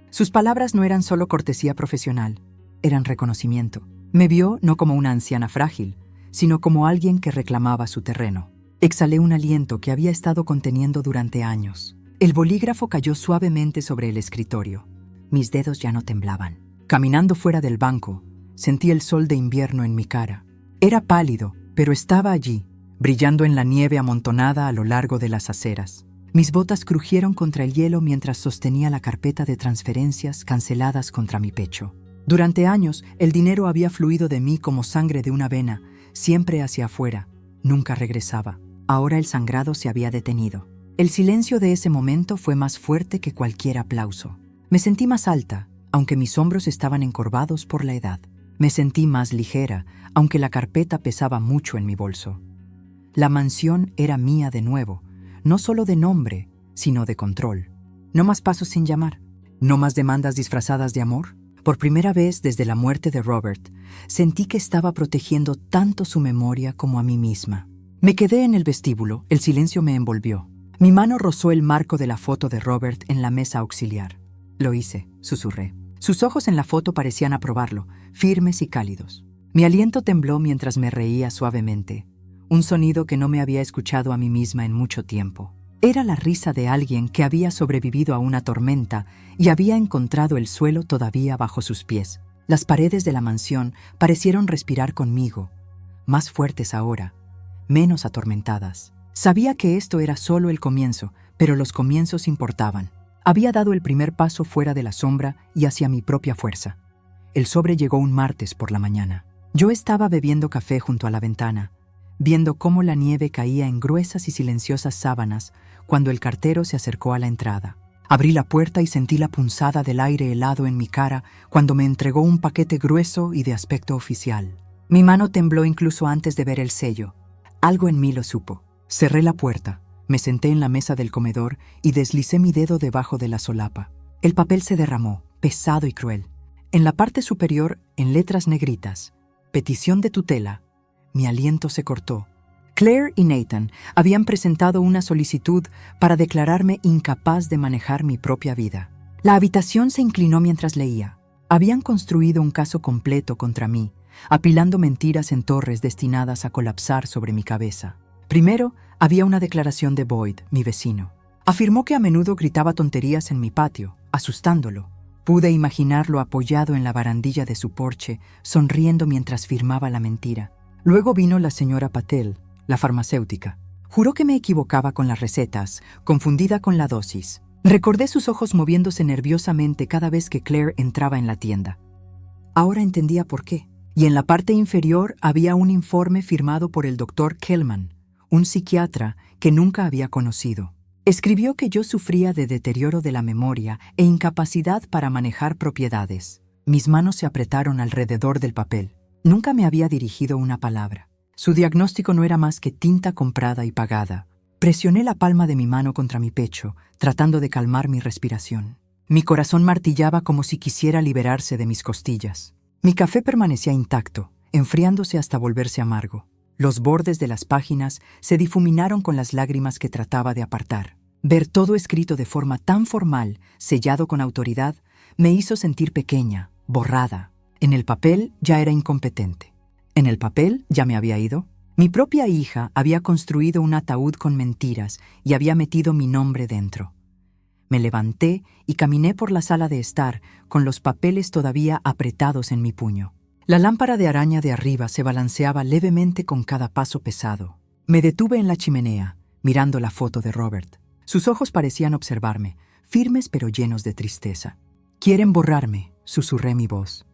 Sus palabras no eran solo cortesía profesional, eran reconocimiento. Me vio no como una anciana frágil, sino como alguien que reclamaba su terreno. Exhalé un aliento que había estado conteniendo durante años. El bolígrafo cayó suavemente sobre el escritorio. Mis dedos ya no temblaban. Caminando fuera del banco, sentí el sol de invierno en mi cara. Era pálido, pero estaba allí, brillando en la nieve amontonada a lo largo de las aceras. Mis botas crujieron contra el hielo mientras sostenía la carpeta de transferencias canceladas contra mi pecho. Durante años, el dinero había fluido de mí como sangre de una vena, siempre hacia afuera. Nunca regresaba. Ahora el sangrado se había detenido. El silencio de ese momento fue más fuerte que cualquier aplauso. Me sentí más alta, aunque mis hombros estaban encorvados por la edad. Me sentí más ligera, aunque la carpeta pesaba mucho en mi bolso. La mansión era mía de nuevo. No solo de nombre, sino de control. No más pasos sin llamar. No más demandas disfrazadas de amor. Por primera vez desde la muerte de Robert, sentí que estaba protegiendo tanto su memoria como a mí misma. Me quedé en el vestíbulo, el silencio me envolvió. Mi mano rozó el marco de la foto de Robert en la mesa auxiliar. Lo hice, susurré. Sus ojos en la foto parecían aprobarlo, firmes y cálidos. Mi aliento tembló mientras me reía suavemente. Un sonido que no me había escuchado a mí misma en mucho tiempo. Era la risa de alguien que había sobrevivido a una tormenta y había encontrado el suelo todavía bajo sus pies. Las paredes de la mansión parecieron respirar conmigo, más fuertes ahora, menos atormentadas. Sabía que esto era solo el comienzo, pero los comienzos importaban. Había dado el primer paso fuera de la sombra y hacia mi propia fuerza. El sobre llegó un martes por la mañana. Yo estaba bebiendo café junto a la ventana, viendo cómo la nieve caía en gruesas y silenciosas sábanas cuando el cartero se acercó a la entrada. Abrí la puerta y sentí la punzada del aire helado en mi cara cuando me entregó un paquete grueso y de aspecto oficial. Mi mano tembló incluso antes de ver el sello. Algo en mí lo supo. Cerré la puerta, me senté en la mesa del comedor y deslicé mi dedo debajo de la solapa. El papel se derramó, pesado y cruel. En la parte superior, en letras negritas, petición de tutela. Mi aliento se cortó. Claire y Nathan habían presentado una solicitud para declararme incapaz de manejar mi propia vida. La habitación se inclinó mientras leía. Habían construido un caso completo contra mí, apilando mentiras en torres destinadas a colapsar sobre mi cabeza. Primero, había una declaración de Boyd, mi vecino. Afirmó que a menudo gritaba tonterías en mi patio, asustándolo. Pude imaginarlo apoyado en la barandilla de su porche, sonriendo mientras firmaba la mentira. Luego vino la señora Patel, la farmacéutica. Juró que me equivocaba con las recetas, confundida con la dosis. Recordé sus ojos moviéndose nerviosamente cada vez que Claire entraba en la tienda. Ahora entendía por qué. Y en la parte inferior había un informe firmado por el doctor Kellman, un psiquiatra que nunca había conocido. Escribió que yo sufría de deterioro de la memoria e incapacidad para manejar propiedades. Mis manos se apretaron alrededor del papel. Nunca me había dirigido una palabra. Su diagnóstico no era más que tinta comprada y pagada. Presioné la palma de mi mano contra mi pecho, tratando de calmar mi respiración. Mi corazón martillaba como si quisiera liberarse de mis costillas. Mi café permanecía intacto, enfriándose hasta volverse amargo. Los bordes de las páginas se difuminaron con las lágrimas que trataba de apartar. Ver todo escrito de forma tan formal, sellado con autoridad, me hizo sentir pequeña, borrada. En el papel ya era incompetente. En el papel ya me había ido. Mi propia hija había construido un ataúd con mentiras y había metido mi nombre dentro. Me levanté y caminé por la sala de estar con los papeles todavía apretados en mi puño. La lámpara de araña de arriba se balanceaba levemente con cada paso pesado. Me detuve en la chimenea, mirando la foto de Robert. Sus ojos parecían observarme, firmes pero llenos de tristeza. «Quieren borrarme», susurré mi voz.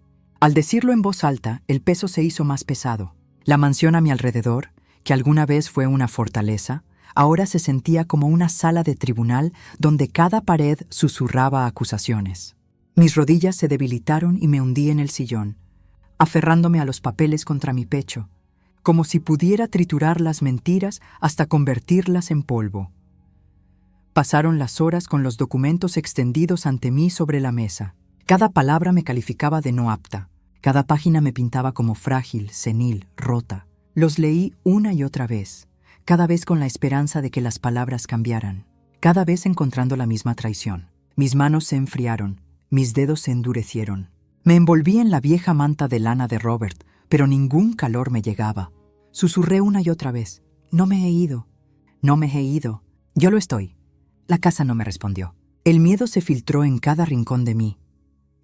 Al decirlo en voz alta, el peso se hizo más pesado. La mansión a mi alrededor, que alguna vez fue una fortaleza, ahora se sentía como una sala de tribunal donde cada pared susurraba acusaciones. Mis rodillas se debilitaron y me hundí en el sillón, aferrándome a los papeles contra mi pecho, como si pudiera triturar las mentiras hasta convertirlas en polvo. Pasaron las horas con los documentos extendidos ante mí sobre la mesa. Cada palabra me calificaba de no apta. Cada página me pintaba como frágil, senil, rota. Los leí una y otra vez, cada vez con la esperanza de que las palabras cambiaran, cada vez encontrando la misma traición. Mis manos se enfriaron, mis dedos se endurecieron. Me envolví en la vieja manta de lana de Robert, pero ningún calor me llegaba. Susurré una y otra vez. «No me he ido. No me he ido. Yo lo estoy». La casa no me respondió. El miedo se filtró en cada rincón de mí.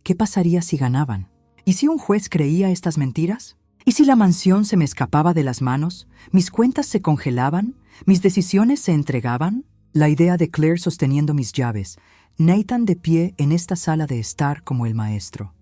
¿Qué pasaría si ganaban? ¿Y si un juez creía estas mentiras? ¿Y si la mansión se me escapaba de las manos? ¿Mis cuentas se congelaban? ¿Mis decisiones se entregaban? La idea de Claire sosteniendo mis llaves, Nathan de pie en esta sala de estar como el maestro.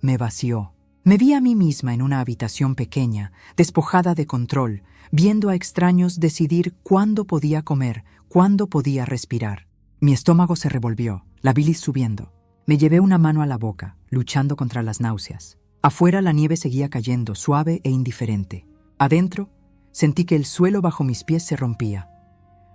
Me vació. Me vi a mí misma en una habitación pequeña, despojada de control, viendo a extraños decidir cuándo podía comer, cuándo podía respirar. Mi estómago se revolvió, la bilis subiendo. Me llevé una mano a la boca, luchando contra las náuseas. Afuera la nieve seguía cayendo, suave e indiferente. Adentro, sentí que el suelo bajo mis pies se rompía.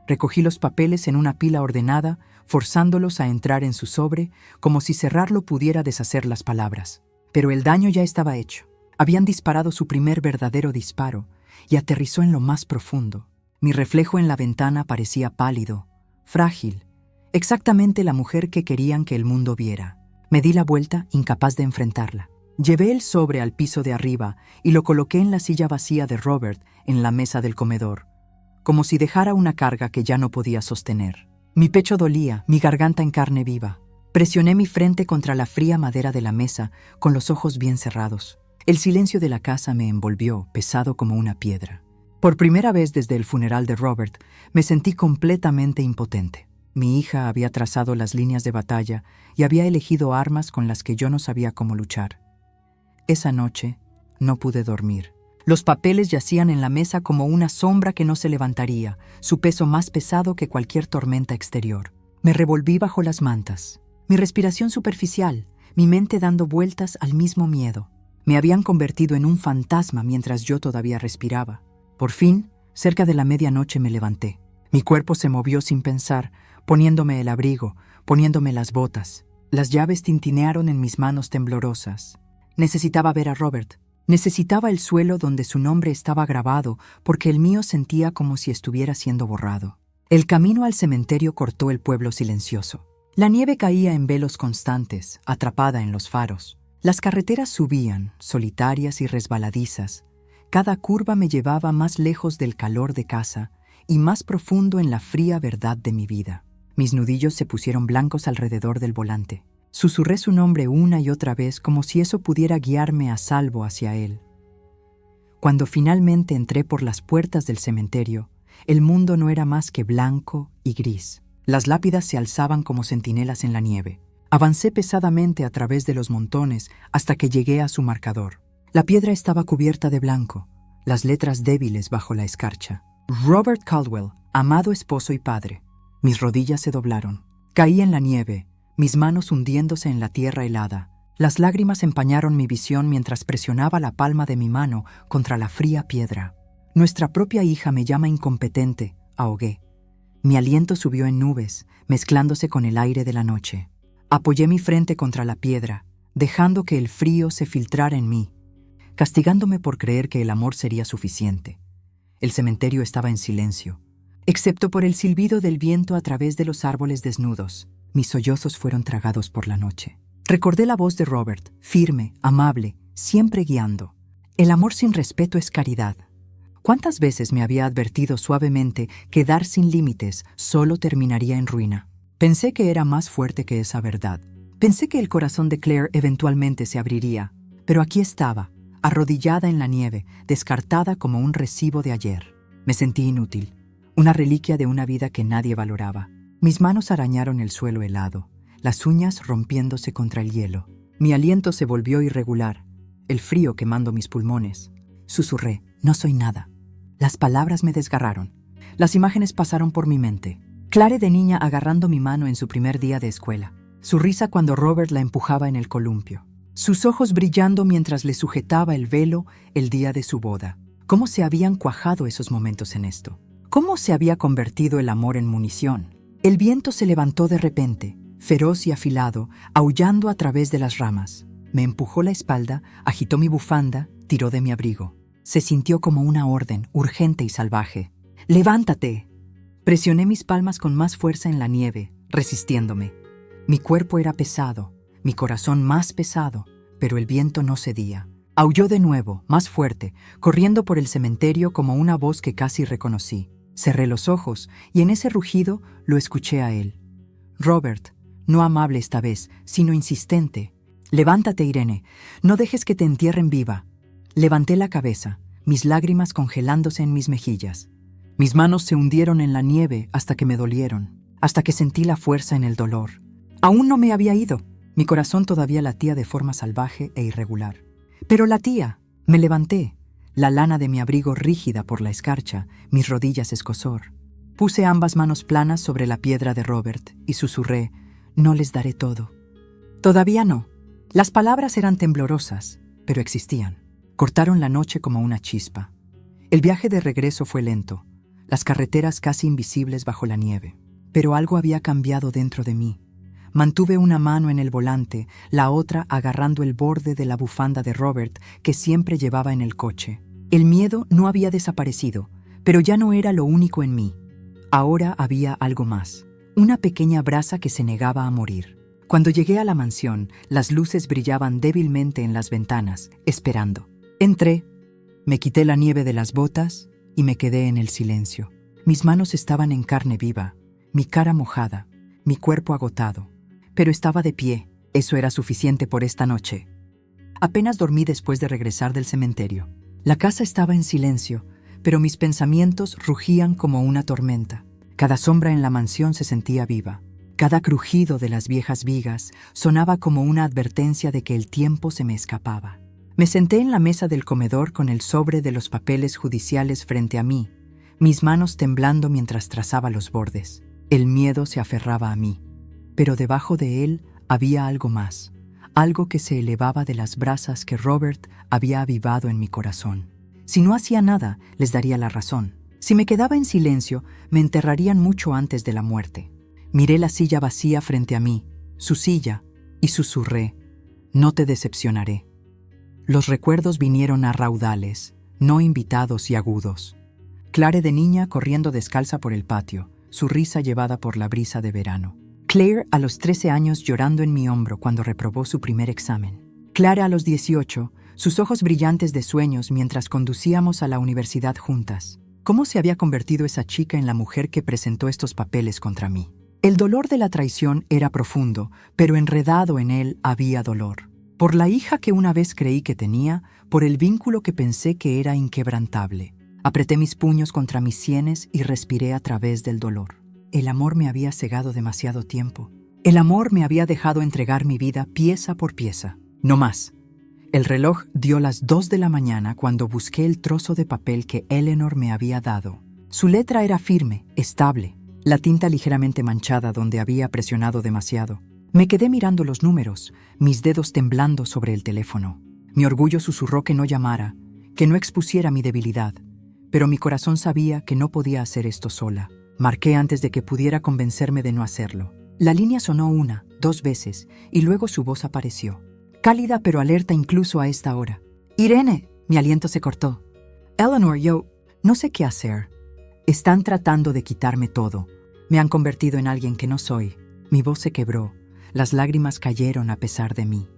Recogí los papeles en una pila ordenada, forzándolos a entrar en su sobre, como si cerrarlo pudiera deshacer las palabras. Pero el daño ya estaba hecho. Habían disparado su primer verdadero disparo y aterrizó en lo más profundo. Mi reflejo en la ventana parecía pálido, frágil, exactamente la mujer que querían que el mundo viera. Me di la vuelta, incapaz de enfrentarla. Llevé el sobre al piso de arriba y lo coloqué en la silla vacía de Robert en la mesa del comedor, como si dejara una carga que ya no podía sostener. Mi pecho dolía, mi garganta en carne viva. Presioné mi frente contra la fría madera de la mesa, con los ojos bien cerrados. El silencio de la casa me envolvió, pesado como una piedra. Por primera vez desde el funeral de Robert, me sentí completamente impotente. Mi hija había trazado las líneas de batalla y había elegido armas con las que yo no sabía cómo luchar. Esa noche no pude dormir. Los papeles yacían en la mesa como una sombra que no se levantaría, su peso más pesado que cualquier tormenta exterior. Me revolví bajo las mantas, mi respiración superficial, mi mente dando vueltas al mismo miedo. Me habían convertido en un fantasma mientras yo todavía respiraba. Por fin, cerca de la medianoche me levanté. Mi cuerpo se movió sin pensar, poniéndome el abrigo, poniéndome las botas. Las llaves tintinearon en mis manos temblorosas. Necesitaba ver a Robert. Necesitaba el suelo donde su nombre estaba grabado, porque el mío sentía como si estuviera siendo borrado. El camino al cementerio cortó el pueblo silencioso. La nieve caía en velos constantes, atrapada en los faros. Las carreteras subían, solitarias y resbaladizas. Cada curva me llevaba más lejos del calor de casa y más profundo en la fría verdad de mi vida. Mis nudillos se pusieron blancos alrededor del volante. Susurré su nombre una y otra vez como si eso pudiera guiarme a salvo hacia él. Cuando finalmente entré por las puertas del cementerio, el mundo no era más que blanco y gris. Las lápidas se alzaban como centinelas en la nieve. Avancé pesadamente a través de los montones hasta que llegué a su marcador. La piedra estaba cubierta de blanco, las letras débiles bajo la escarcha. Robert Caldwell, amado esposo y padre. Mis rodillas se doblaron. Caí en la nieve, mis manos hundiéndose en la tierra helada. Las lágrimas empañaron mi visión mientras presionaba la palma de mi mano contra la fría piedra. Nuestra propia hija me llama incompetente, ahogué. Mi aliento subió en nubes, mezclándose con el aire de la noche. Apoyé mi frente contra la piedra, dejando que el frío se filtrara en mí, castigándome por creer que el amor sería suficiente. El cementerio estaba en silencio, excepto por el silbido del viento a través de los árboles desnudos. Mis sollozos fueron tragados por la noche. Recordé la voz de Robert, firme, amable, siempre guiando. El amor sin respeto es caridad. ¿Cuántas veces me había advertido suavemente que dar sin límites solo terminaría en ruina? Pensé que era más fuerte que esa verdad. Pensé que el corazón de Claire eventualmente se abriría, pero aquí estaba, arrodillada en la nieve, descartada como un recibo de ayer. Me sentí inútil, una reliquia de una vida que nadie valoraba. Mis manos arañaron el suelo helado, las uñas rompiéndose contra el hielo. Mi aliento se volvió irregular, el frío quemando mis pulmones. Susurré, no soy nada. Las palabras me desgarraron. Las imágenes pasaron por mi mente. Clare de niña agarrando mi mano en su primer día de escuela. Su risa cuando Robert la empujaba en el columpio. Sus ojos brillando mientras le sujetaba el velo el día de su boda. ¿Cómo se habían cuajado esos momentos en esto? ¿Cómo se había convertido el amor en munición? El viento se levantó de repente, feroz y afilado, aullando a través de las ramas. Me empujó la espalda, agitó mi bufanda, tiró de mi abrigo. Se sintió como una orden, urgente y salvaje. ¡Levántate! Presioné mis palmas con más fuerza en la nieve, resistiéndome. Mi cuerpo era pesado, mi corazón más pesado, pero el viento no cedía. Aulló de nuevo, más fuerte, corriendo por el cementerio como una voz que casi reconocí. Cerré los ojos y en ese rugido lo escuché a él. Robert, no amable esta vez, sino insistente. Levántate, Irene, no dejes que te entierren viva. Levanté la cabeza, mis lágrimas congelándose en mis mejillas. Mis manos se hundieron en la nieve hasta que me dolieron, hasta que sentí la fuerza en el dolor. Aún no me había ido. Mi corazón todavía latía de forma salvaje e irregular. Pero latía. Me levanté, la lana de mi abrigo rígida por la escarcha, mis rodillas escozor. Puse ambas manos planas sobre la piedra de Robert y susurré, no les daré todo. Todavía no. Las palabras eran temblorosas, pero existían. Cortaron la noche como una chispa. El viaje de regreso fue lento, las carreteras casi invisibles bajo la nieve. Pero algo había cambiado dentro de mí. Mantuve una mano en el volante, la otra agarrando el borde de la bufanda de Robert que siempre llevaba en el coche. El miedo no había desaparecido, pero ya no era lo único en mí. Ahora había algo más, una pequeña brasa que se negaba a morir. Cuando llegué a la mansión, las luces brillaban débilmente en las ventanas, esperando. Entré, me quité la nieve de las botas y me quedé en el silencio. Mis manos estaban en carne viva, mi cara mojada, mi cuerpo agotado. Pero estaba de pie, eso era suficiente por esta noche. Apenas dormí después de regresar del cementerio. La casa estaba en silencio, pero mis pensamientos rugían como una tormenta. Cada sombra en la mansión se sentía viva. Cada crujido de las viejas vigas sonaba como una advertencia de que el tiempo se me escapaba. Me senté en la mesa del comedor con el sobre de los papeles judiciales frente a mí, mis manos temblando mientras trazaba los bordes. El miedo se aferraba a mí, pero debajo de él había algo más, algo que se elevaba de las brasas que Robert había avivado en mi corazón. Si no hacía nada, les daría la razón. Si me quedaba en silencio, me enterrarían mucho antes de la muerte. Miré la silla vacía frente a mí, su silla, y susurré: no te decepcionaré. Los recuerdos vinieron a raudales, no invitados y agudos. Claire de niña corriendo descalza por el patio, su risa llevada por la brisa de verano. Claire a los 13 años llorando en mi hombro cuando reprobó su primer examen. Clara a los 18, sus ojos brillantes de sueños mientras conducíamos a la universidad juntas. ¿Cómo se había convertido esa chica en la mujer que presentó estos papeles contra mí? El dolor de la traición era profundo, pero enredado en él había dolor. Por la hija que una vez creí que tenía, por el vínculo que pensé que era inquebrantable. Apreté mis puños contra mis sienes y respiré a través del dolor. El amor me había cegado demasiado tiempo. El amor me había dejado entregar mi vida pieza por pieza. No más. El reloj dio las 2 de la mañana cuando busqué el trozo de papel que Eleanor me había dado. Su letra era firme, estable, la tinta ligeramente manchada donde había presionado demasiado. Me quedé mirando los números, mis dedos temblando sobre el teléfono. Mi orgullo susurró que no llamara, que no expusiera mi debilidad, pero mi corazón sabía que no podía hacer esto sola. Marqué antes de que pudiera convencerme de no hacerlo. La línea sonó 1, 2 veces, y luego su voz apareció. Cálida pero alerta incluso a esta hora. «Irene», mi aliento se cortó. «Eleanor, yo no sé qué hacer. Están tratando de quitarme todo. Me han convertido en alguien que no soy». Mi voz se quebró. Las lágrimas cayeron a pesar de mí.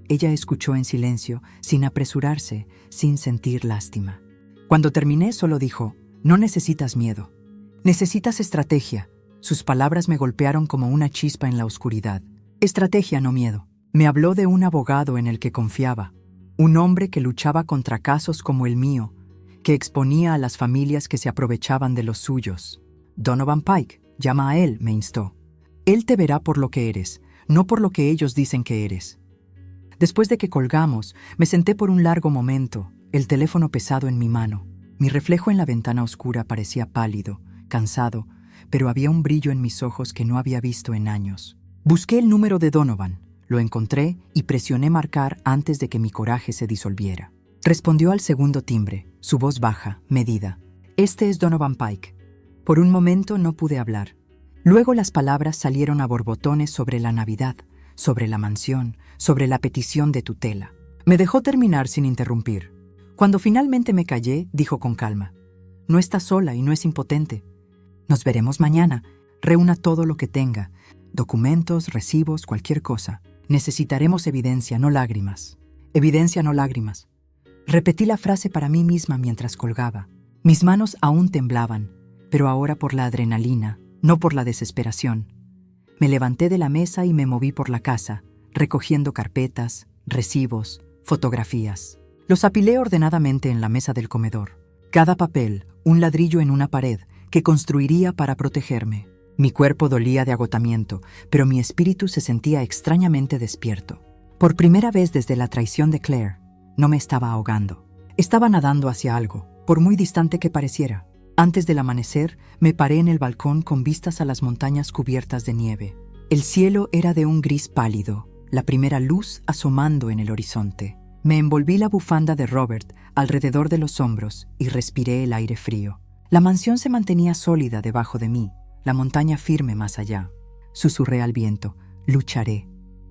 Ella escuchó en silencio, sin apresurarse, sin sentir lástima. Cuando terminé, solo dijo: «No necesitas miedo. Necesitas estrategia». Sus palabras me golpearon como una chispa en la oscuridad. Estrategia, no miedo. Me habló de un abogado en el que confiaba, un hombre que luchaba contra casos como el mío, que exponía a las familias que se aprovechaban de los suyos. «Donovan Pike, llama a él», me instó. «Él te verá por lo que eres, no por lo que ellos dicen que eres». Después de que colgamos, me senté por un largo momento, el teléfono pesado en mi mano. Mi reflejo en la ventana oscura parecía pálido, cansado, pero había un brillo en mis ojos que no había visto en años. Busqué el número de Donovan, lo encontré y presioné marcar antes de que mi coraje se disolviera. Respondió al segundo timbre, su voz baja, medida. «Este es Donovan Pike». Por un momento no pude hablar. Luego las palabras salieron a borbotones sobre la Navidad, sobre la mansión, sobre la petición de tutela. Me dejó terminar sin interrumpir. Cuando finalmente me callé, dijo con calma: «No está sola y no es impotente. Nos veremos mañana. Reúna todo lo que tenga, documentos, recibos, cualquier cosa. Necesitaremos evidencia, no lágrimas. Evidencia, no lágrimas». Repetí la frase para mí misma mientras colgaba. Mis manos aún temblaban, pero ahora por la adrenalina, no por la desesperación. Me levanté de la mesa y me moví por la casa, recogiendo carpetas, recibos, fotografías. Los apilé ordenadamente en la mesa del comedor. Cada papel, un ladrillo en una pared, que construiría para protegerme. Mi cuerpo dolía de agotamiento, pero mi espíritu se sentía extrañamente despierto. Por primera vez desde la traición de Claire, no me estaba ahogando. Estaba nadando hacia algo, por muy distante que pareciera. Antes del amanecer, me paré en el balcón con vistas a las montañas cubiertas de nieve. El cielo era de un gris pálido, la primera luz asomando en el horizonte. Me envolví la bufanda de Robert alrededor de los hombros y respiré el aire frío. La mansión se mantenía sólida debajo de mí, la montaña firme más allá. Susurré al viento: «Lucharé».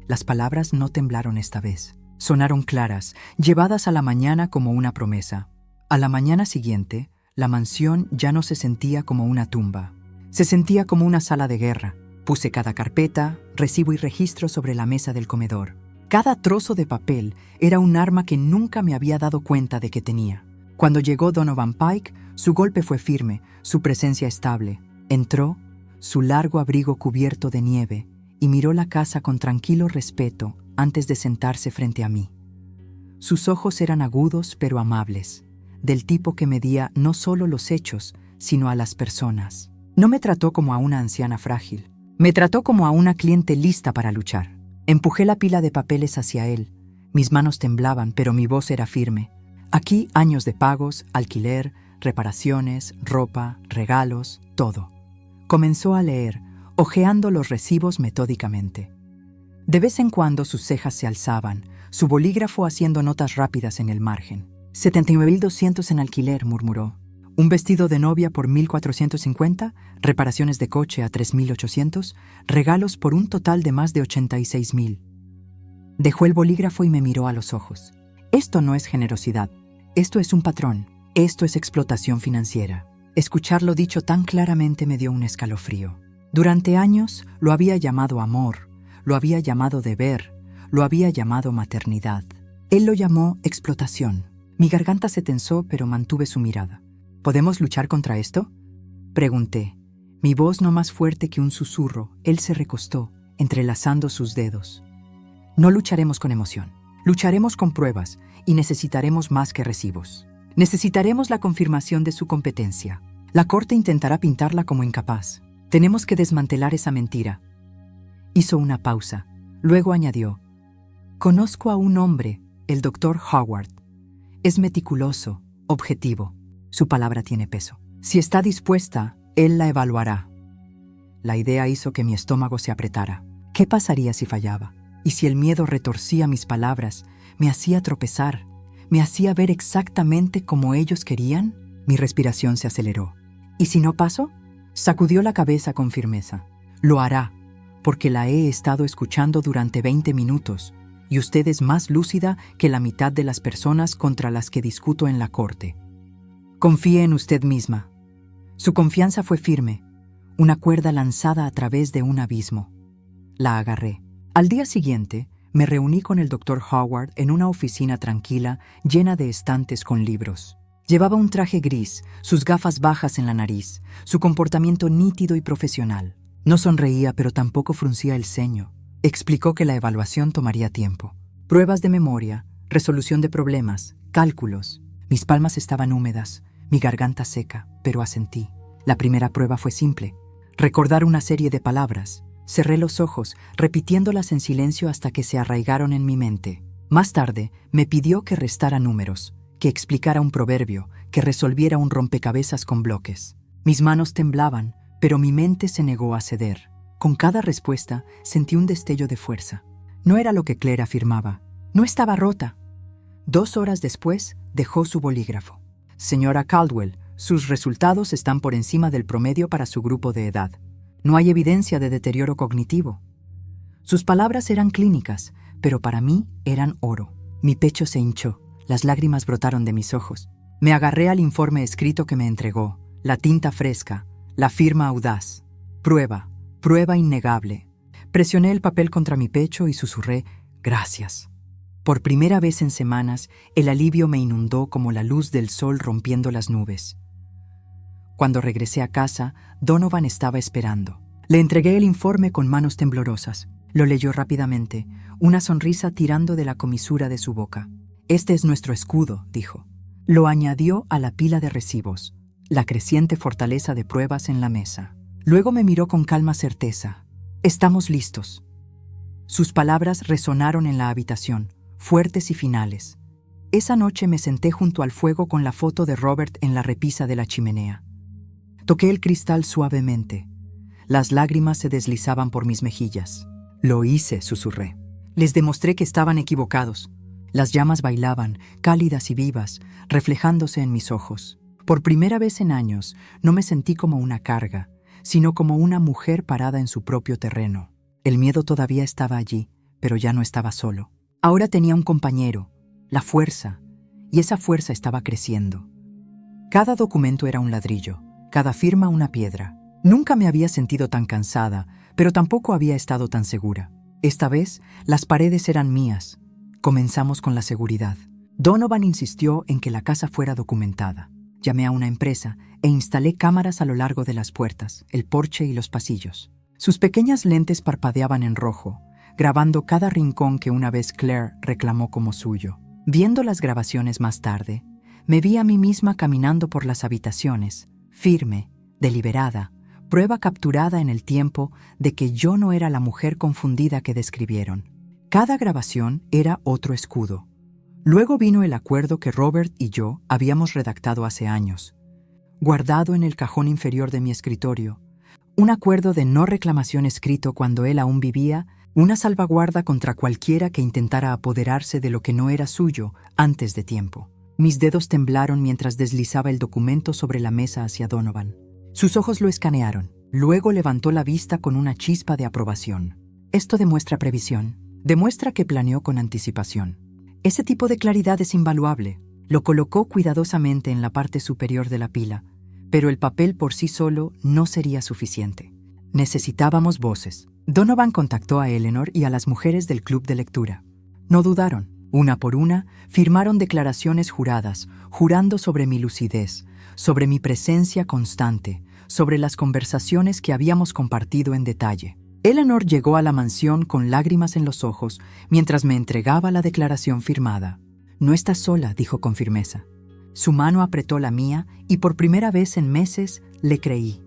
Las palabras no temblaron esta vez. Sonaron claras, llevadas a la mañana como una promesa. A la mañana siguiente, la mansión ya no se sentía como una tumba. Se sentía como una sala de guerra. Puse cada carpeta, recibo y registro sobre la mesa del comedor. Cada trozo de papel era un arma que nunca me había dado cuenta de que tenía. Cuando llegó Donovan Pike, su golpe fue firme, su presencia estable. Entró, su largo abrigo cubierto de nieve, y miró la casa con tranquilo respeto antes de sentarse frente a mí. Sus ojos eran agudos pero amables, del tipo que medía no solo los hechos, sino a las personas. No me trató como a una anciana frágil. Me trató como a una cliente lista para luchar. Empujé la pila de papeles hacia él. Mis manos temblaban, pero mi voz era firme. Aquí años de pagos, alquiler, reparaciones, ropa, regalos, todo. Comenzó a leer, hojeando los recibos metódicamente. De vez en cuando sus cejas se alzaban, su bolígrafo haciendo notas rápidas en el margen. 79.200 en alquiler, murmuró. Un vestido de novia por 1.450, reparaciones de coche a 3.800, regalos por un total de más de 86.000. Dejó el bolígrafo y me miró a los ojos. Esto no es generosidad, esto es un patrón, esto es explotación financiera. Escucharlo dicho tan claramente me dio un escalofrío. Durante años lo había llamado amor, lo había llamado deber, lo había llamado maternidad. Él lo llamó explotación. Mi garganta se tensó, pero mantuve su mirada. ¿Podemos luchar contra esto?, pregunté. Mi voz no más fuerte que un susurro, él se recostó, entrelazando sus dedos. No lucharemos con emoción, lucharemos con pruebas y necesitaremos más que recibos. Necesitaremos la confirmación de su competencia. La corte intentará pintarla como incapaz. Tenemos que desmantelar esa mentira. Hizo una pausa, luego añadió: conozco a un hombre, el Dr. Howard. Es meticuloso, objetivo. Su palabra tiene peso. Si está dispuesta, él la evaluará. La idea hizo que mi estómago se apretara. ¿Qué pasaría si fallaba? ¿Y si el miedo retorcía mis palabras, me hacía tropezar, me hacía ver exactamente como ellos querían? Mi respiración se aceleró. ¿Y si no paso? Sacudió la cabeza con firmeza. Lo hará, porque la he estado escuchando durante 20 minutos, y usted es más lúcida que la mitad de las personas contra las que discuto en la corte. Confíe en usted misma. Su confianza fue firme, una cuerda lanzada a través de un abismo. La agarré. Al día siguiente, me reuní con el Dr. Howard en una oficina tranquila, llena de estantes con libros. Llevaba un traje gris, sus gafas bajas en la nariz, su comportamiento nítido y profesional. No sonreía, pero tampoco fruncía el ceño. Explicó que la evaluación tomaría tiempo. Pruebas de memoria, resolución de problemas, cálculos. Mis palmas estaban húmedas, mi garganta seca, pero asentí. La primera prueba fue simple: recordar una serie de palabras. Cerré los ojos, repitiéndolas en silencio hasta que se arraigaron en mi mente. Más tarde, me pidió que restara números, que explicara un proverbio, que resolviera un rompecabezas con bloques. Mis manos temblaban, pero mi mente se negó a ceder. Con cada respuesta, sentí un destello de fuerza. No era lo que Claire afirmaba. No estaba rota. 2 horas después, dejó su bolígrafo. Señora Caldwell, sus resultados están por encima del promedio para su grupo de edad. No hay evidencia de deterioro cognitivo. Sus palabras eran clínicas, pero para mí eran oro. Mi pecho se hinchó, las lágrimas brotaron de mis ojos. Me agarré al informe escrito que me entregó, la tinta fresca, la firma audaz. Prueba, prueba innegable. Presioné el papel contra mi pecho y susurré: gracias. Por primera vez en semanas, el alivio me inundó como la luz del sol rompiendo las nubes. Cuando regresé a casa, Donovan estaba esperando. Le entregué el informe con manos temblorosas. Lo leyó rápidamente, una sonrisa tirando de la comisura de su boca. Este es nuestro escudo, dijo. Lo añadió a la pila de recibos, la creciente fortaleza de pruebas en la mesa. Luego me miró con calma certeza. Estamos listos. Sus palabras resonaron en la habitación, fuertes y finales. Esa noche me senté junto al fuego con la foto de Robert en la repisa de la chimenea. Toqué el cristal suavemente. Las lágrimas se deslizaban por mis mejillas. Lo hice, susurré. Les demostré que estaban equivocados. Las llamas bailaban, cálidas y vivas, reflejándose en mis ojos. Por primera vez en años, no me sentí como una carga, sino como una mujer parada en su propio terreno. El miedo todavía estaba allí, pero ya no estaba solo. Ahora tenía un compañero, la fuerza, y esa fuerza estaba creciendo. Cada documento era un ladrillo, cada firma una piedra. Nunca me había sentido tan cansada, pero tampoco había estado tan segura. Esta vez, las paredes eran mías. Comenzamos con la seguridad. Donovan insistió en que la casa fuera documentada. Llamé a una empresa e instalé cámaras a lo largo de las puertas, el porche y los pasillos. Sus pequeñas lentes parpadeaban en rojo, grabando cada rincón que una vez Claire reclamó como suyo. Viendo las grabaciones más tarde, Me vi a mí misma caminando por las habitaciones, firme, deliberada, prueba capturada en el tiempo de que yo no era la mujer confundida que describieron. Cada grabación era otro escudo. Luego vino el acuerdo que Robert y yo habíamos redactado hace años, guardado en el cajón inferior de mi escritorio. Un acuerdo de no reclamación escrito cuando él aún vivía, una salvaguarda contra cualquiera que intentara apoderarse de lo que no era suyo antes de tiempo. Mis dedos temblaron mientras deslizaba el documento sobre la mesa hacia Donovan. Sus ojos lo escanearon. Luego levantó la vista con una chispa de aprobación. Esto demuestra previsión. Demuestra que planeó con anticipación. Ese tipo de claridad es invaluable. Lo colocó cuidadosamente en la parte superior de la pila, pero el papel por sí solo no sería suficiente. Necesitábamos voces. Donovan contactó a Eleanor y a las mujeres del club de lectura. No dudaron. Una por una, firmaron declaraciones juradas, jurando sobre mi lucidez, sobre mi presencia constante, sobre las conversaciones que habíamos compartido en detalle. Eleanor llegó a la mansión con lágrimas en los ojos mientras me entregaba la declaración firmada. «No estás sola», dijo con firmeza. Su mano apretó la mía y por primera vez en meses le creí.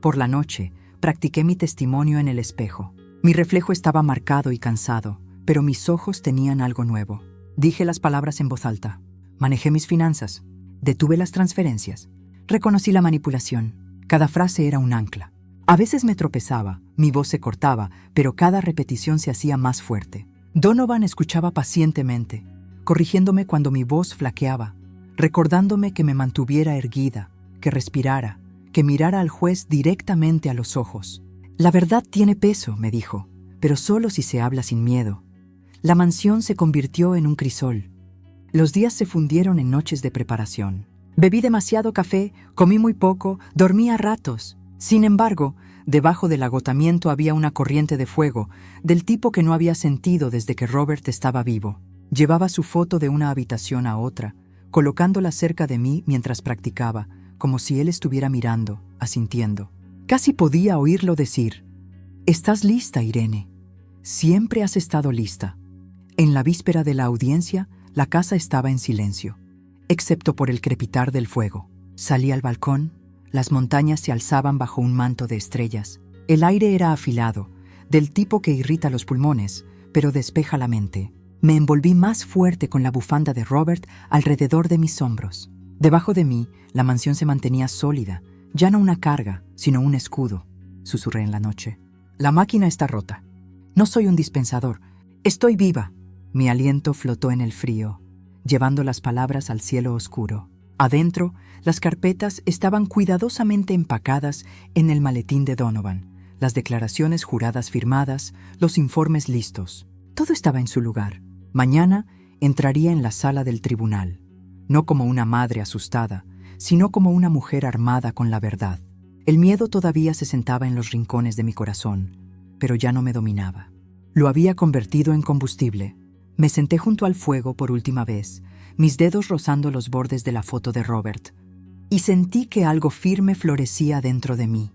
Por la noche, practiqué mi testimonio en el espejo. Mi reflejo estaba marcado y cansado, pero mis ojos tenían algo nuevo. Dije las palabras en voz alta. Manejé mis finanzas. Detuve las transferencias. Reconocí la manipulación. Cada frase era un ancla. A veces me tropezaba, mi voz se cortaba, pero cada repetición se hacía más fuerte. Donovan escuchaba pacientemente, corrigiéndome cuando mi voz flaqueaba, recordándome que me mantuviera erguida, que respirara, que mirara al juez directamente a los ojos. «La verdad tiene peso», me dijo, «pero solo si se habla sin miedo». La mansión se convirtió en un crisol. Los días se fundieron en noches de preparación. Bebí demasiado café, comí muy poco, dormí a ratos. Sin embargo, debajo del agotamiento había una corriente de fuego, del tipo que no había sentido desde que Robert estaba vivo. Llevaba su foto de una habitación a otra, colocándola cerca de mí mientras practicaba, como si él estuviera mirando, asintiendo. Casi podía oírlo decir: «Estás lista, Irene. Siempre has estado lista». En la víspera de la audiencia, la casa estaba en silencio, excepto por el crepitar del fuego. Salí al balcón, las montañas se alzaban bajo un manto de estrellas. El aire era afilado, del tipo que irrita los pulmones, pero despeja la mente. Me envolví más fuerte con la bufanda de Robert alrededor de mis hombros. Debajo de mí, la mansión se mantenía sólida, ya no una carga, sino un escudo, susurré en la noche. La máquina está rota. No soy un dispensador. Estoy viva. Mi aliento flotó en el frío, llevando las palabras al cielo oscuro. Adentro, las carpetas estaban cuidadosamente empacadas en el maletín de Donovan, las declaraciones juradas firmadas, los informes listos. Todo estaba en su lugar. Mañana entraría en la sala del tribunal, no como una madre asustada, sino como una mujer armada con la verdad. El miedo todavía se sentaba en los rincones de mi corazón, pero ya no me dominaba. Lo había convertido en combustible. Me senté junto al fuego por última vez, mis dedos rozando los bordes de la foto de Robert, y sentí que algo firme florecía dentro de mí.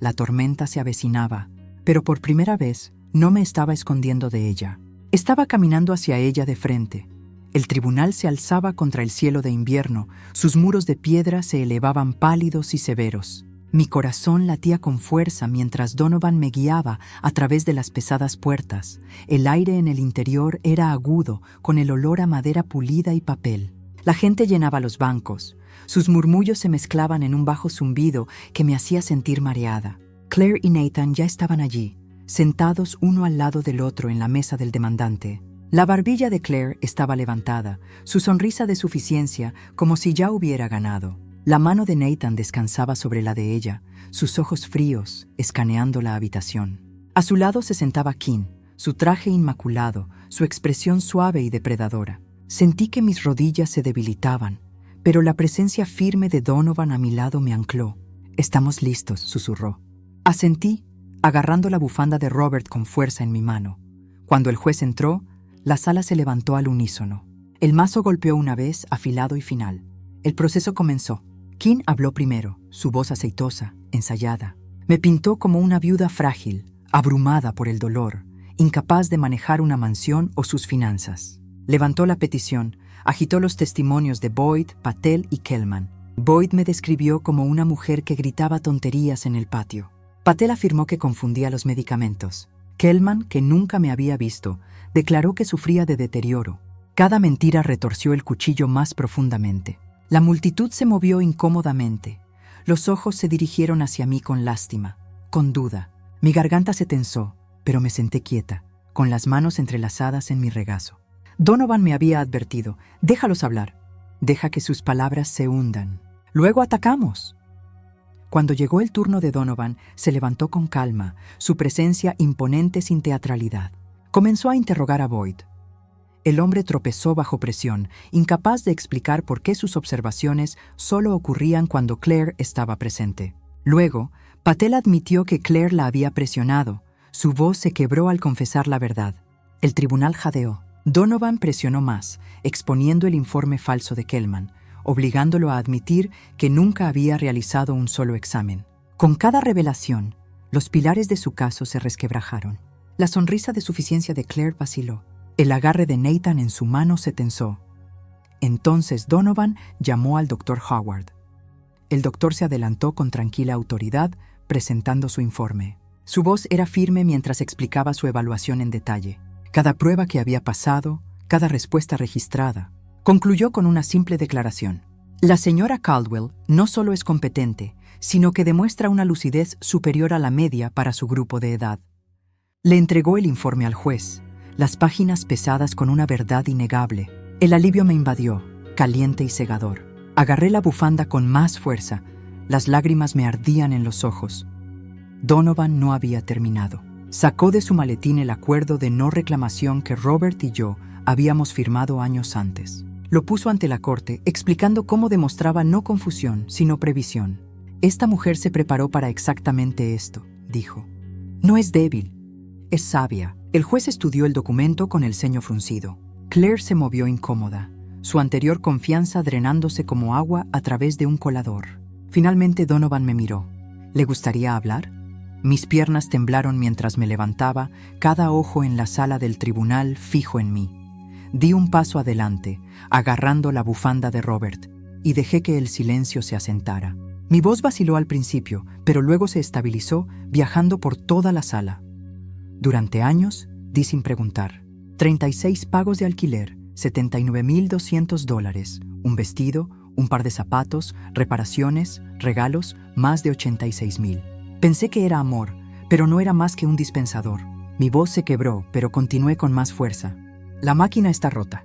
La tormenta se avecinaba, pero por primera vez no me estaba escondiendo de ella. Estaba caminando hacia ella de frente. El tribunal se alzaba contra el cielo de invierno, sus muros de piedra se elevaban pálidos y severos. Mi corazón latía con fuerza mientras Donovan me guiaba a través de las pesadas puertas. El aire en el interior era agudo, con el olor a madera pulida y papel. La gente llenaba los bancos. Sus murmullos se mezclaban en un bajo zumbido que me hacía sentir mareada. Claire y Nathan ya estaban allí, sentados uno al lado del otro en la mesa del demandante. La barbilla de Claire estaba levantada, su sonrisa de suficiencia como si ya hubiera ganado. La mano de Nathan descansaba sobre la de ella, sus ojos fríos, escaneando la habitación. A su lado se sentaba Kim, su traje inmaculado, su expresión suave y depredadora. Sentí que mis rodillas se debilitaban, pero la presencia firme de Donovan a mi lado me ancló. «Estamos listos», susurró. Asentí, agarrando la bufanda de Robert con fuerza en mi mano. Cuando el juez entró, la sala se levantó al unísono. El mazo golpeó una vez, afilado y final. El proceso comenzó. Kim habló primero, su voz aceitosa, ensayada. Me pintó como una viuda frágil, abrumada por el dolor, incapaz de manejar una mansión o sus finanzas. Levantó la petición, Agitó los testimonios de Boyd, Patel y Kellman. Boyd me describió como una mujer que gritaba tonterías en el patio. Patel afirmó que confundía los medicamentos. Kellman, que nunca me había visto, declaró que sufría de deterioro. Cada mentira retorció el cuchillo más profundamente. La multitud se movió incómodamente. Los ojos se dirigieron hacia mí con lástima, con duda. Mi garganta se tensó, pero me senté quieta, con las manos entrelazadas en mi regazo. Donovan me había advertido: déjalos hablar, deja que sus palabras se hundan. Luego atacamos. Cuando llegó el turno de Donovan, se levantó con calma, su presencia imponente sin teatralidad. Comenzó a interrogar a Boyd. El hombre tropezó bajo presión, incapaz de explicar por qué sus observaciones solo ocurrían cuando Claire estaba presente. Luego, Patel admitió que Claire la había presionado. Su voz se quebró al confesar la verdad. El tribunal jadeó. Donovan presionó más, exponiendo el informe falso de Kellman, obligándolo a admitir que nunca había realizado un solo examen. Con cada revelación, los pilares de su caso se resquebrajaron. La sonrisa de suficiencia de Claire vaciló. El agarre de Nathan en su mano se tensó. Entonces Donovan llamó al Dr. Howard. El doctor se adelantó con tranquila autoridad, presentando su informe. Su voz era firme mientras explicaba su evaluación en detalle. Cada prueba que había pasado, cada respuesta registrada. Concluyó con una simple declaración. La señora Caldwell no solo es competente, sino que demuestra una lucidez superior a la media para su grupo de edad. Le entregó el informe al juez, las páginas pesadas con una verdad innegable. El alivio me invadió, caliente y cegador. Agarré la bufanda con más fuerza. Las lágrimas me ardían en los ojos. Donovan no había terminado. Sacó de su maletín el acuerdo de no reclamación que Robert y yo habíamos firmado años antes. Lo puso ante la corte, explicando cómo demostraba no confusión, sino previsión. Esta mujer se preparó para exactamente esto, dijo. No es débil, es sabia. El juez estudió el documento con el ceño fruncido. Claire se movió incómoda, su anterior confianza drenándose como agua a través de un colador. Finalmente Donovan me miró. ¿Le gustaría hablar? Mis piernas temblaron mientras me levantaba, cada ojo en la sala del tribunal fijo en mí. Di un paso adelante, agarrando la bufanda de Robert, y dejé que el silencio se asentara. Mi voz vaciló al principio, pero luego se estabilizó, viajando por toda la sala. Durante años, di sin preguntar. 36 pagos de alquiler, $79,200, un vestido, un par de zapatos, reparaciones, regalos, más de $86,000. Pensé que era amor, pero no era más que un dispensador. Mi voz se quebró, pero continué con más fuerza. La máquina está rota.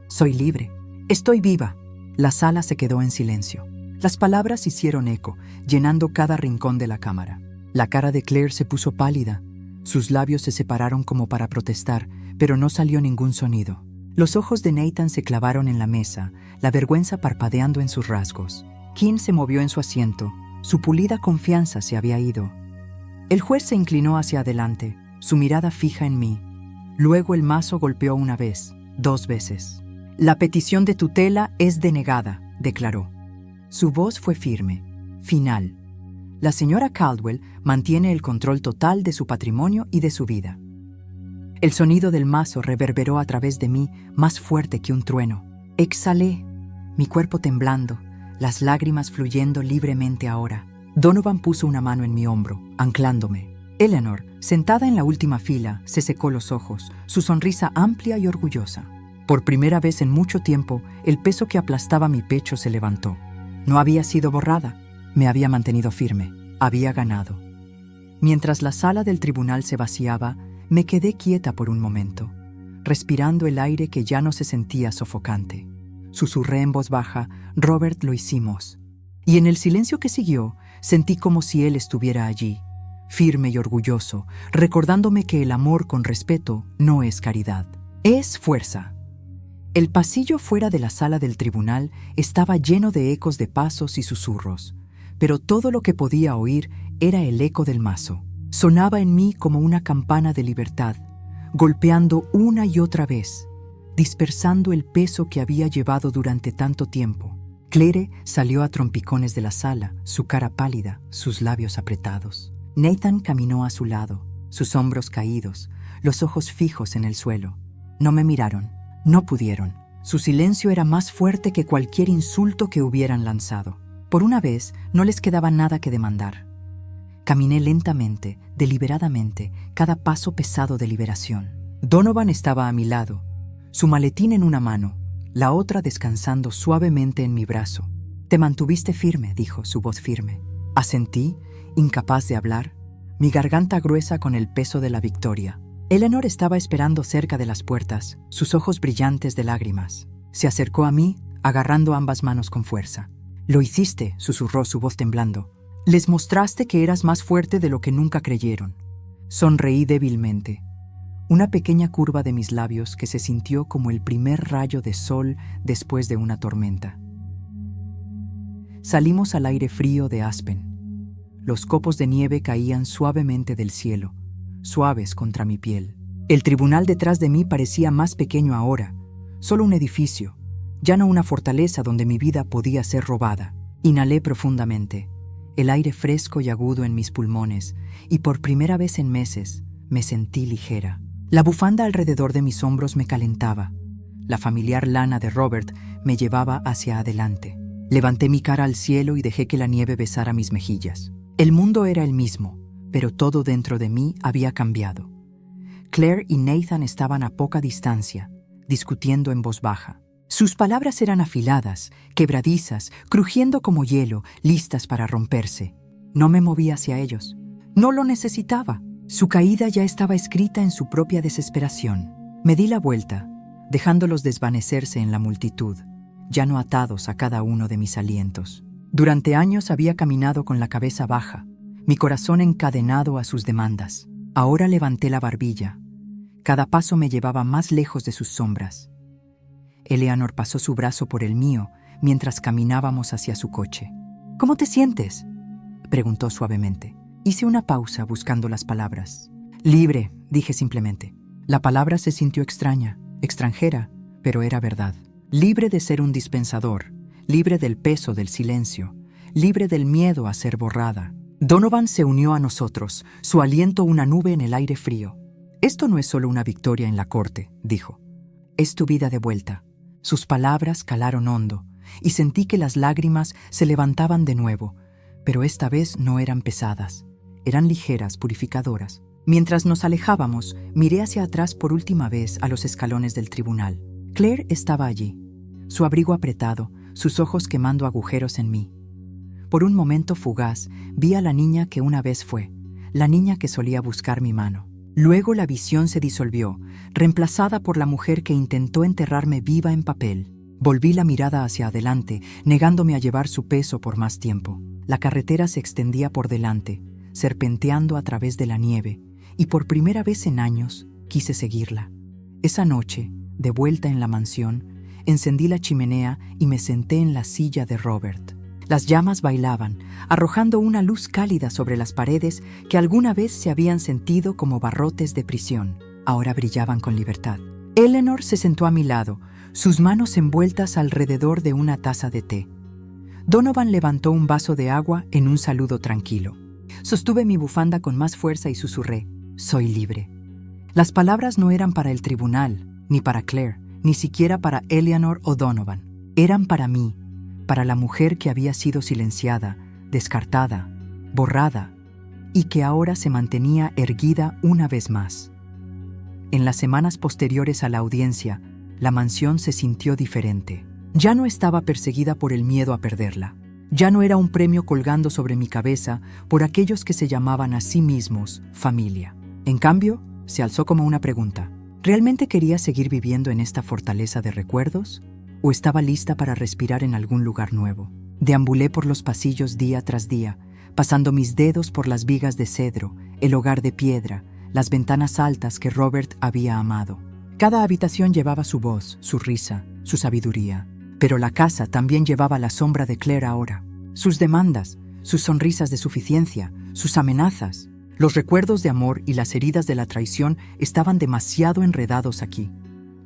Soy libre. Estoy viva. La sala se quedó en silencio. Las palabras hicieron eco, llenando cada rincón de la cámara. La cara de Claire se puso pálida. Sus labios se separaron como para protestar, pero no salió ningún sonido. Los ojos de Nathan se clavaron en la mesa, la vergüenza parpadeando en sus rasgos. Kim se movió en su asiento. Su pulida confianza se había ido. El juez se inclinó hacia adelante, su mirada fija en mí. Luego el mazo golpeó una vez, 2 veces. La petición de tutela es denegada, declaró. Su voz fue firme, final. La señora Caldwell mantiene el control total de su patrimonio y de su vida. El sonido del mazo reverberó a través de mí, más fuerte que un trueno. Exhalé, mi cuerpo temblando, las lágrimas fluyendo libremente ahora. Donovan puso una mano en mi hombro, anclándome. Eleanor, sentada en la última fila, se secó los ojos, su sonrisa amplia y orgullosa. Por primera vez en mucho tiempo, el peso que aplastaba mi pecho se levantó. No había sido borrada, me había mantenido firme, había ganado. Mientras la sala del tribunal se vaciaba, me quedé quieta por un momento, respirando el aire que ya no se sentía sofocante. Susurré en voz baja: Robert, lo hicimos. Y en el silencio que siguió, sentí como si él estuviera allí, firme y orgulloso, recordándome que el amor con respeto no es caridad, es fuerza. El pasillo fuera de la sala del tribunal estaba lleno de ecos de pasos y susurros, pero todo lo que podía oír era el eco del mazo. Sonaba en mí como una campana de libertad, golpeando una y otra vez, dispersando el peso que había llevado durante tanto tiempo. Claire salió a trompicones de la sala, su cara pálida, sus labios apretados. Nathan caminó a su lado, sus hombros caídos, los ojos fijos en el suelo. No me miraron, no pudieron. Su silencio era más fuerte que cualquier insulto que hubieran lanzado. Por una vez, no les quedaba nada que demandar. Caminé lentamente, deliberadamente, cada paso pesado de liberación. Donovan estaba a mi lado, su maletín en una mano, la otra descansando suavemente en mi brazo. «Te mantuviste firme», dijo, su voz firme. Asentí, incapaz de hablar, mi garganta gruesa con el peso de la victoria. Eleanor estaba esperando cerca de las puertas, sus ojos brillantes de lágrimas. Se acercó a mí, agarrando ambas manos con fuerza. «Lo hiciste», susurró, su voz temblando. «Les mostraste que eras más fuerte de lo que nunca creyeron». Sonreí débilmente. Una pequeña curva de mis labios que se sintió como el primer rayo de sol después de una tormenta. Salimos al aire frío de Aspen. Los copos de nieve caían suavemente del cielo, suaves contra mi piel. El tribunal detrás de mí parecía más pequeño ahora, solo un edificio, ya no una fortaleza donde mi vida podía ser robada. Inhalé profundamente, el aire fresco y agudo en mis pulmones, y por primera vez en meses me sentí ligera. La bufanda alrededor de mis hombros me calentaba. La familiar lana de Robert me llevaba hacia adelante. Levanté mi cara al cielo y dejé que la nieve besara mis mejillas. El mundo era el mismo, pero todo dentro de mí había cambiado. Claire y Nathan estaban a poca distancia, discutiendo en voz baja. Sus palabras eran afiladas, quebradizas, crujiendo como hielo, listas para romperse. No me moví hacia ellos. No lo necesitaba. Su caída ya estaba escrita en su propia desesperación. Me di la vuelta, dejándolos desvanecerse en la multitud, ya no atados a cada uno de mis alientos. Durante años había caminado con la cabeza baja, mi corazón encadenado a sus demandas. Ahora levanté la barbilla. Cada paso me llevaba más lejos de sus sombras. Eleanor pasó su brazo por el mío mientras caminábamos hacia su coche. «¿Cómo te sientes?», preguntó suavemente. Hice una pausa buscando las palabras. «Libre», dije simplemente. La palabra se sintió extraña, extranjera, pero era verdad. Libre de ser un dispensador, libre del peso del silencio, libre del miedo a ser borrada. Donovan se unió a nosotros, su aliento una nube en el aire frío. «Esto no es solo una victoria en la corte», dijo. «Es tu vida de vuelta». Sus palabras calaron hondo, y sentí que las lágrimas se levantaban de nuevo, pero esta vez no eran pesadas, eran ligeras, purificadoras. Mientras nos alejábamos, miré hacia atrás por última vez a los escalones del tribunal. Claire estaba allí, su abrigo apretado, sus ojos quemando agujeros en mí. Por un momento fugaz, vi a la niña que una vez fue, la niña que solía buscar mi mano. Luego la visión se disolvió, reemplazada por la mujer que intentó enterrarme viva en papel. Volví la mirada hacia adelante, negándome a llevar su peso por más tiempo. La carretera se extendía por delante, serpenteando a través de la nieve, y por primera vez en años quise seguirla. Esa noche, de vuelta en la mansión, encendí la chimenea y me senté en la silla de Robert. Las llamas bailaban, arrojando una luz cálida sobre las paredes que alguna vez se habían sentido como barrotes de prisión. Ahora brillaban con libertad. Eleanor se sentó a mi lado, sus manos envueltas alrededor de una taza de té. Donovan levantó un vaso de agua en un saludo tranquilo. Sostuve mi bufanda con más fuerza y susurré: «Soy libre». Las palabras no eran para el tribunal, ni para Claire, ni siquiera para Eleanor o Donovan. Eran para mí, para la mujer que había sido silenciada, descartada, borrada, y que ahora se mantenía erguida una vez más. En las semanas posteriores a la audiencia, la mansión se sintió diferente. Ya no estaba perseguida por el miedo a perderla. Ya no era un premio colgando sobre mi cabeza por aquellos que se llamaban a sí mismos familia. En cambio, se alzó como una pregunta. ¿Realmente quería seguir viviendo en esta fortaleza de recuerdos? ¿O estaba lista para respirar en algún lugar nuevo? Deambulé por los pasillos día tras día, pasando mis dedos por las vigas de cedro, el hogar de piedra, las ventanas altas que Robert había amado. Cada habitación llevaba su voz, su risa, su sabiduría. Pero la casa también llevaba la sombra de Claire ahora. Sus demandas, sus sonrisas de suficiencia, sus amenazas. Los recuerdos de amor y las heridas de la traición estaban demasiado enredados aquí.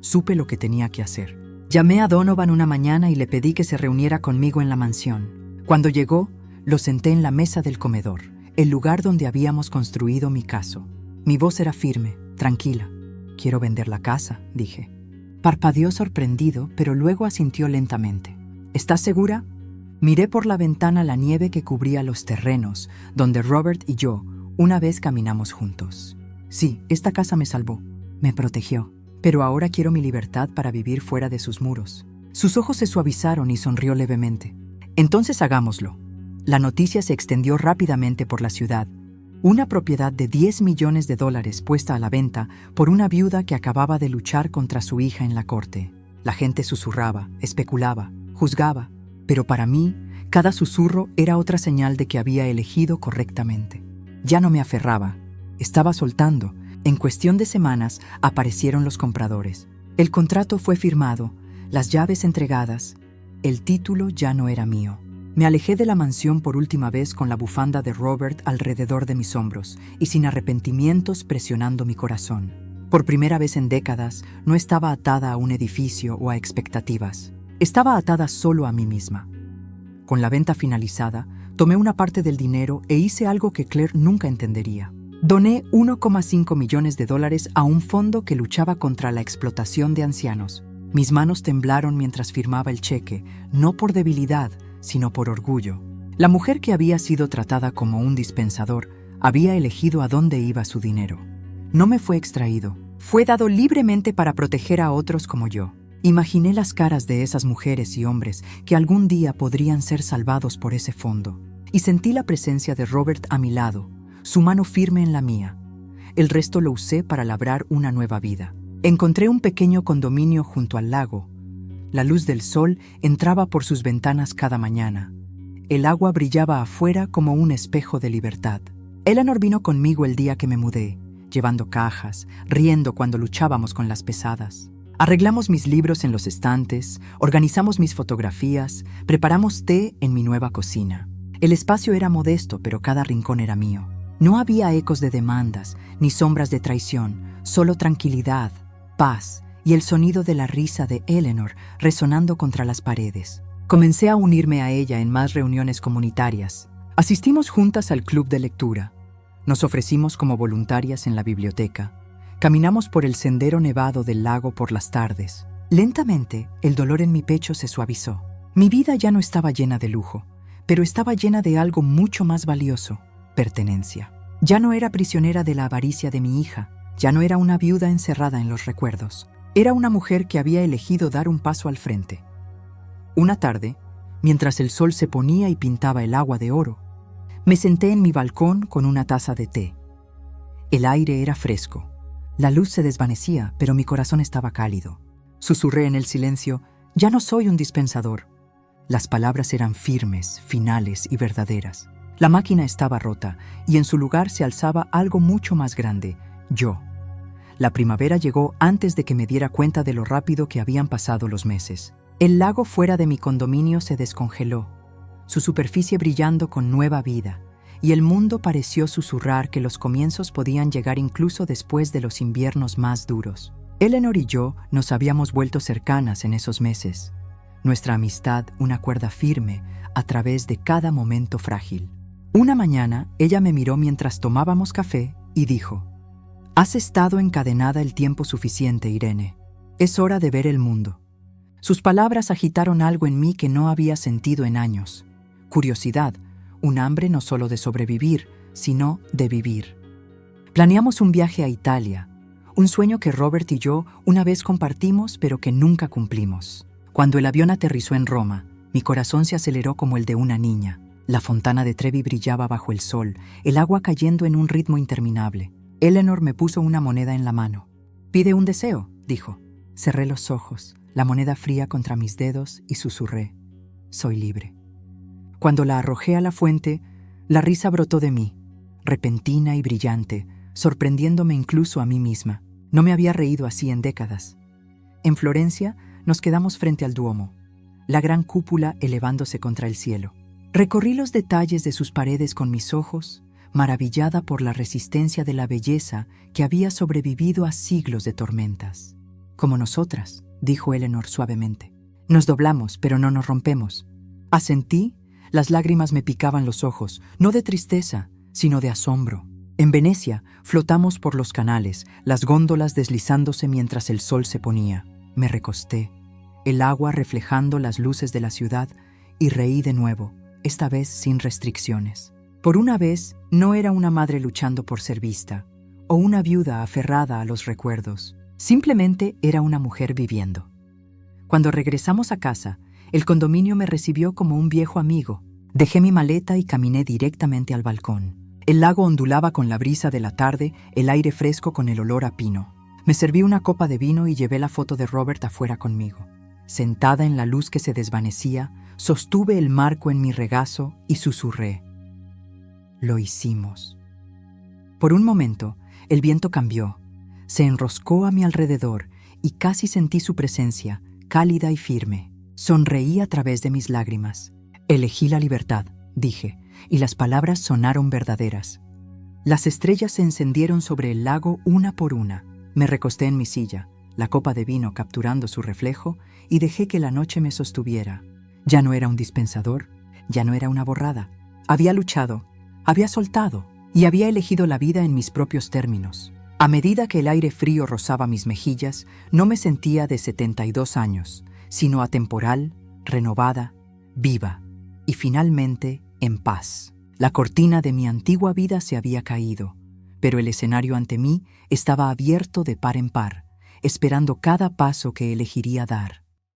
Supe lo que tenía que hacer. Llamé a Donovan una mañana y le pedí que se reuniera conmigo en la mansión. Cuando llegó, lo senté en la mesa del comedor, el lugar donde habíamos construido mi caso. Mi voz era firme, tranquila. «Quiero vender la casa», dije. Parpadeó sorprendido, pero luego asintió lentamente. ¿Estás segura? Miré por la ventana la nieve que cubría los terrenos, donde Robert y yo una vez caminamos juntos. Sí, esta casa me salvó, me protegió, pero ahora quiero mi libertad para vivir fuera de sus muros. Sus ojos se suavizaron y sonrió levemente. Entonces hagámoslo. La noticia se extendió rápidamente por la ciudad. Una propiedad de $10 millones puesta a la venta por una viuda que acababa de luchar contra su hija en la corte. La gente susurraba, especulaba, juzgaba, pero para mí, cada susurro era otra señal de que había elegido correctamente. Ya no me aferraba, estaba soltando. En cuestión de semanas aparecieron los compradores. El contrato fue firmado, las llaves entregadas. El título ya no era mío. Me alejé de la mansión por última vez con la bufanda de Robert alrededor de mis hombros y sin arrepentimientos presionando mi corazón. Por primera vez en décadas, no estaba atada a un edificio o a expectativas. Estaba atada solo a mí misma. Con la venta finalizada, tomé una parte del dinero e hice algo que Claire nunca entendería. Doné $1,5 millones a un fondo que luchaba contra la explotación de ancianos. Mis manos temblaron mientras firmaba el cheque, no por debilidad, sino por orgullo. La mujer que había sido tratada como un dispensador había elegido a dónde iba su dinero. No me fue extraído, fue dado libremente para proteger a otros como yo. Imaginé las caras de esas mujeres y hombres que algún día podrían ser salvados por ese fondo, y sentí la presencia de Robert a mi lado, su mano firme en la mía. El resto lo usé para labrar una nueva vida. Encontré un pequeño condominio junto al lago. La luz del sol entraba por sus ventanas cada mañana. El agua brillaba afuera como un espejo de libertad. Eleanor vino conmigo el día que me mudé, llevando cajas, riendo cuando luchábamos con las pesadas. Arreglamos mis libros en los estantes, organizamos mis fotografías, preparamos té en mi nueva cocina. El espacio era modesto, pero cada rincón era mío. No había ecos de demandas, ni sombras de traición, solo tranquilidad, paz y el sonido de la risa de Eleanor resonando contra las paredes. Comencé a unirme a ella en más reuniones comunitarias. Asistimos juntas al club de lectura. Nos ofrecimos como voluntarias en la biblioteca. Caminamos por el sendero nevado del lago por las tardes. Lentamente, el dolor en mi pecho se suavizó. Mi vida ya no estaba llena de lujo, pero estaba llena de algo mucho más valioso: pertenencia. Ya no era prisionera de la avaricia de mi hija, ya no era una viuda encerrada en los recuerdos. Era una mujer que había elegido dar un paso al frente. Una tarde, mientras el sol se ponía y pintaba el agua de oro, me senté en mi balcón con una taza de té. El aire era fresco. La luz se desvanecía, pero mi corazón estaba cálido. Susurré en el silencio: ya no soy un dispensador. Las palabras eran firmes, finales y verdaderas. La máquina estaba rota y en su lugar se alzaba algo mucho más grande: yo. La primavera llegó antes de que me diera cuenta de lo rápido que habían pasado los meses. El lago fuera de mi condominio se descongeló, su superficie brillando con nueva vida, y el mundo pareció susurrar que los comienzos podían llegar incluso después de los inviernos más duros. Eleanor y yo nos habíamos vuelto cercanas en esos meses. Nuestra amistad una cuerda firme a través de cada momento frágil. Una mañana, ella me miró mientras tomábamos café y dijo: «Has estado encadenada el tiempo suficiente, Irene. Es hora de ver el mundo». Sus palabras agitaron algo en mí que no había sentido en años. Curiosidad, un hambre no solo de sobrevivir, sino de vivir. Planeamos un viaje a Italia, un sueño que Robert y yo una vez compartimos pero que nunca cumplimos. Cuando el avión aterrizó en Roma, mi corazón se aceleró como el de una niña. La fontana de Trevi brillaba bajo el sol, el agua cayendo en un ritmo interminable. Eleanor me puso una moneda en la mano. «Pide un deseo», dijo. Cerré los ojos, la moneda fría contra mis dedos, y susurré: «Soy libre». Cuando la arrojé a la fuente, la risa brotó de mí, repentina y brillante, sorprendiéndome incluso a mí misma. No me había reído así en décadas. En Florencia nos quedamos frente al Duomo, la gran cúpula elevándose contra el cielo. Recorrí los detalles de sus paredes con mis ojos, maravillada por la resistencia de la belleza que había sobrevivido a siglos de tormentas. «Como nosotras», dijo Eleanor suavemente. «Nos doblamos, pero no nos rompemos». Asentí. Las lágrimas me picaban los ojos, no de tristeza, sino de asombro. En Venecia flotamos por los canales, las góndolas deslizándose mientras el sol se ponía. Me recosté, el agua reflejando las luces de la ciudad, y reí de nuevo, esta vez sin restricciones. Por una vez, no era una madre luchando por ser vista, o una viuda aferrada a los recuerdos. Simplemente era una mujer viviendo. Cuando regresamos a casa, el condominio me recibió como un viejo amigo. Dejé mi maleta y caminé directamente al balcón. El lago ondulaba con la brisa de la tarde, el aire fresco con el olor a pino. Me serví una copa de vino y llevé la foto de Robert afuera conmigo. Sentada en la luz que se desvanecía, sostuve el marco en mi regazo y susurré: lo hicimos. Por un momento, el viento cambió, se enroscó a mi alrededor y casi sentí su presencia, cálida y firme. Sonreí a través de mis lágrimas. Elegí la libertad, dije, y las palabras sonaron verdaderas. Las estrellas se encendieron sobre el lago una por una. Me recosté en mi silla, la copa de vino capturando su reflejo, y dejé que la noche me sostuviera. Ya no era un dispensador, ya no era una borrada. Había luchado, había soltado y había elegido la vida en mis propios términos. A medida que el aire frío rozaba mis mejillas, no me sentía de 72 años, sino atemporal, renovada, viva y finalmente en paz. La cortina de mi antigua vida se había caído, pero el escenario ante mí estaba abierto de par en par, esperando cada paso que elegiría dar.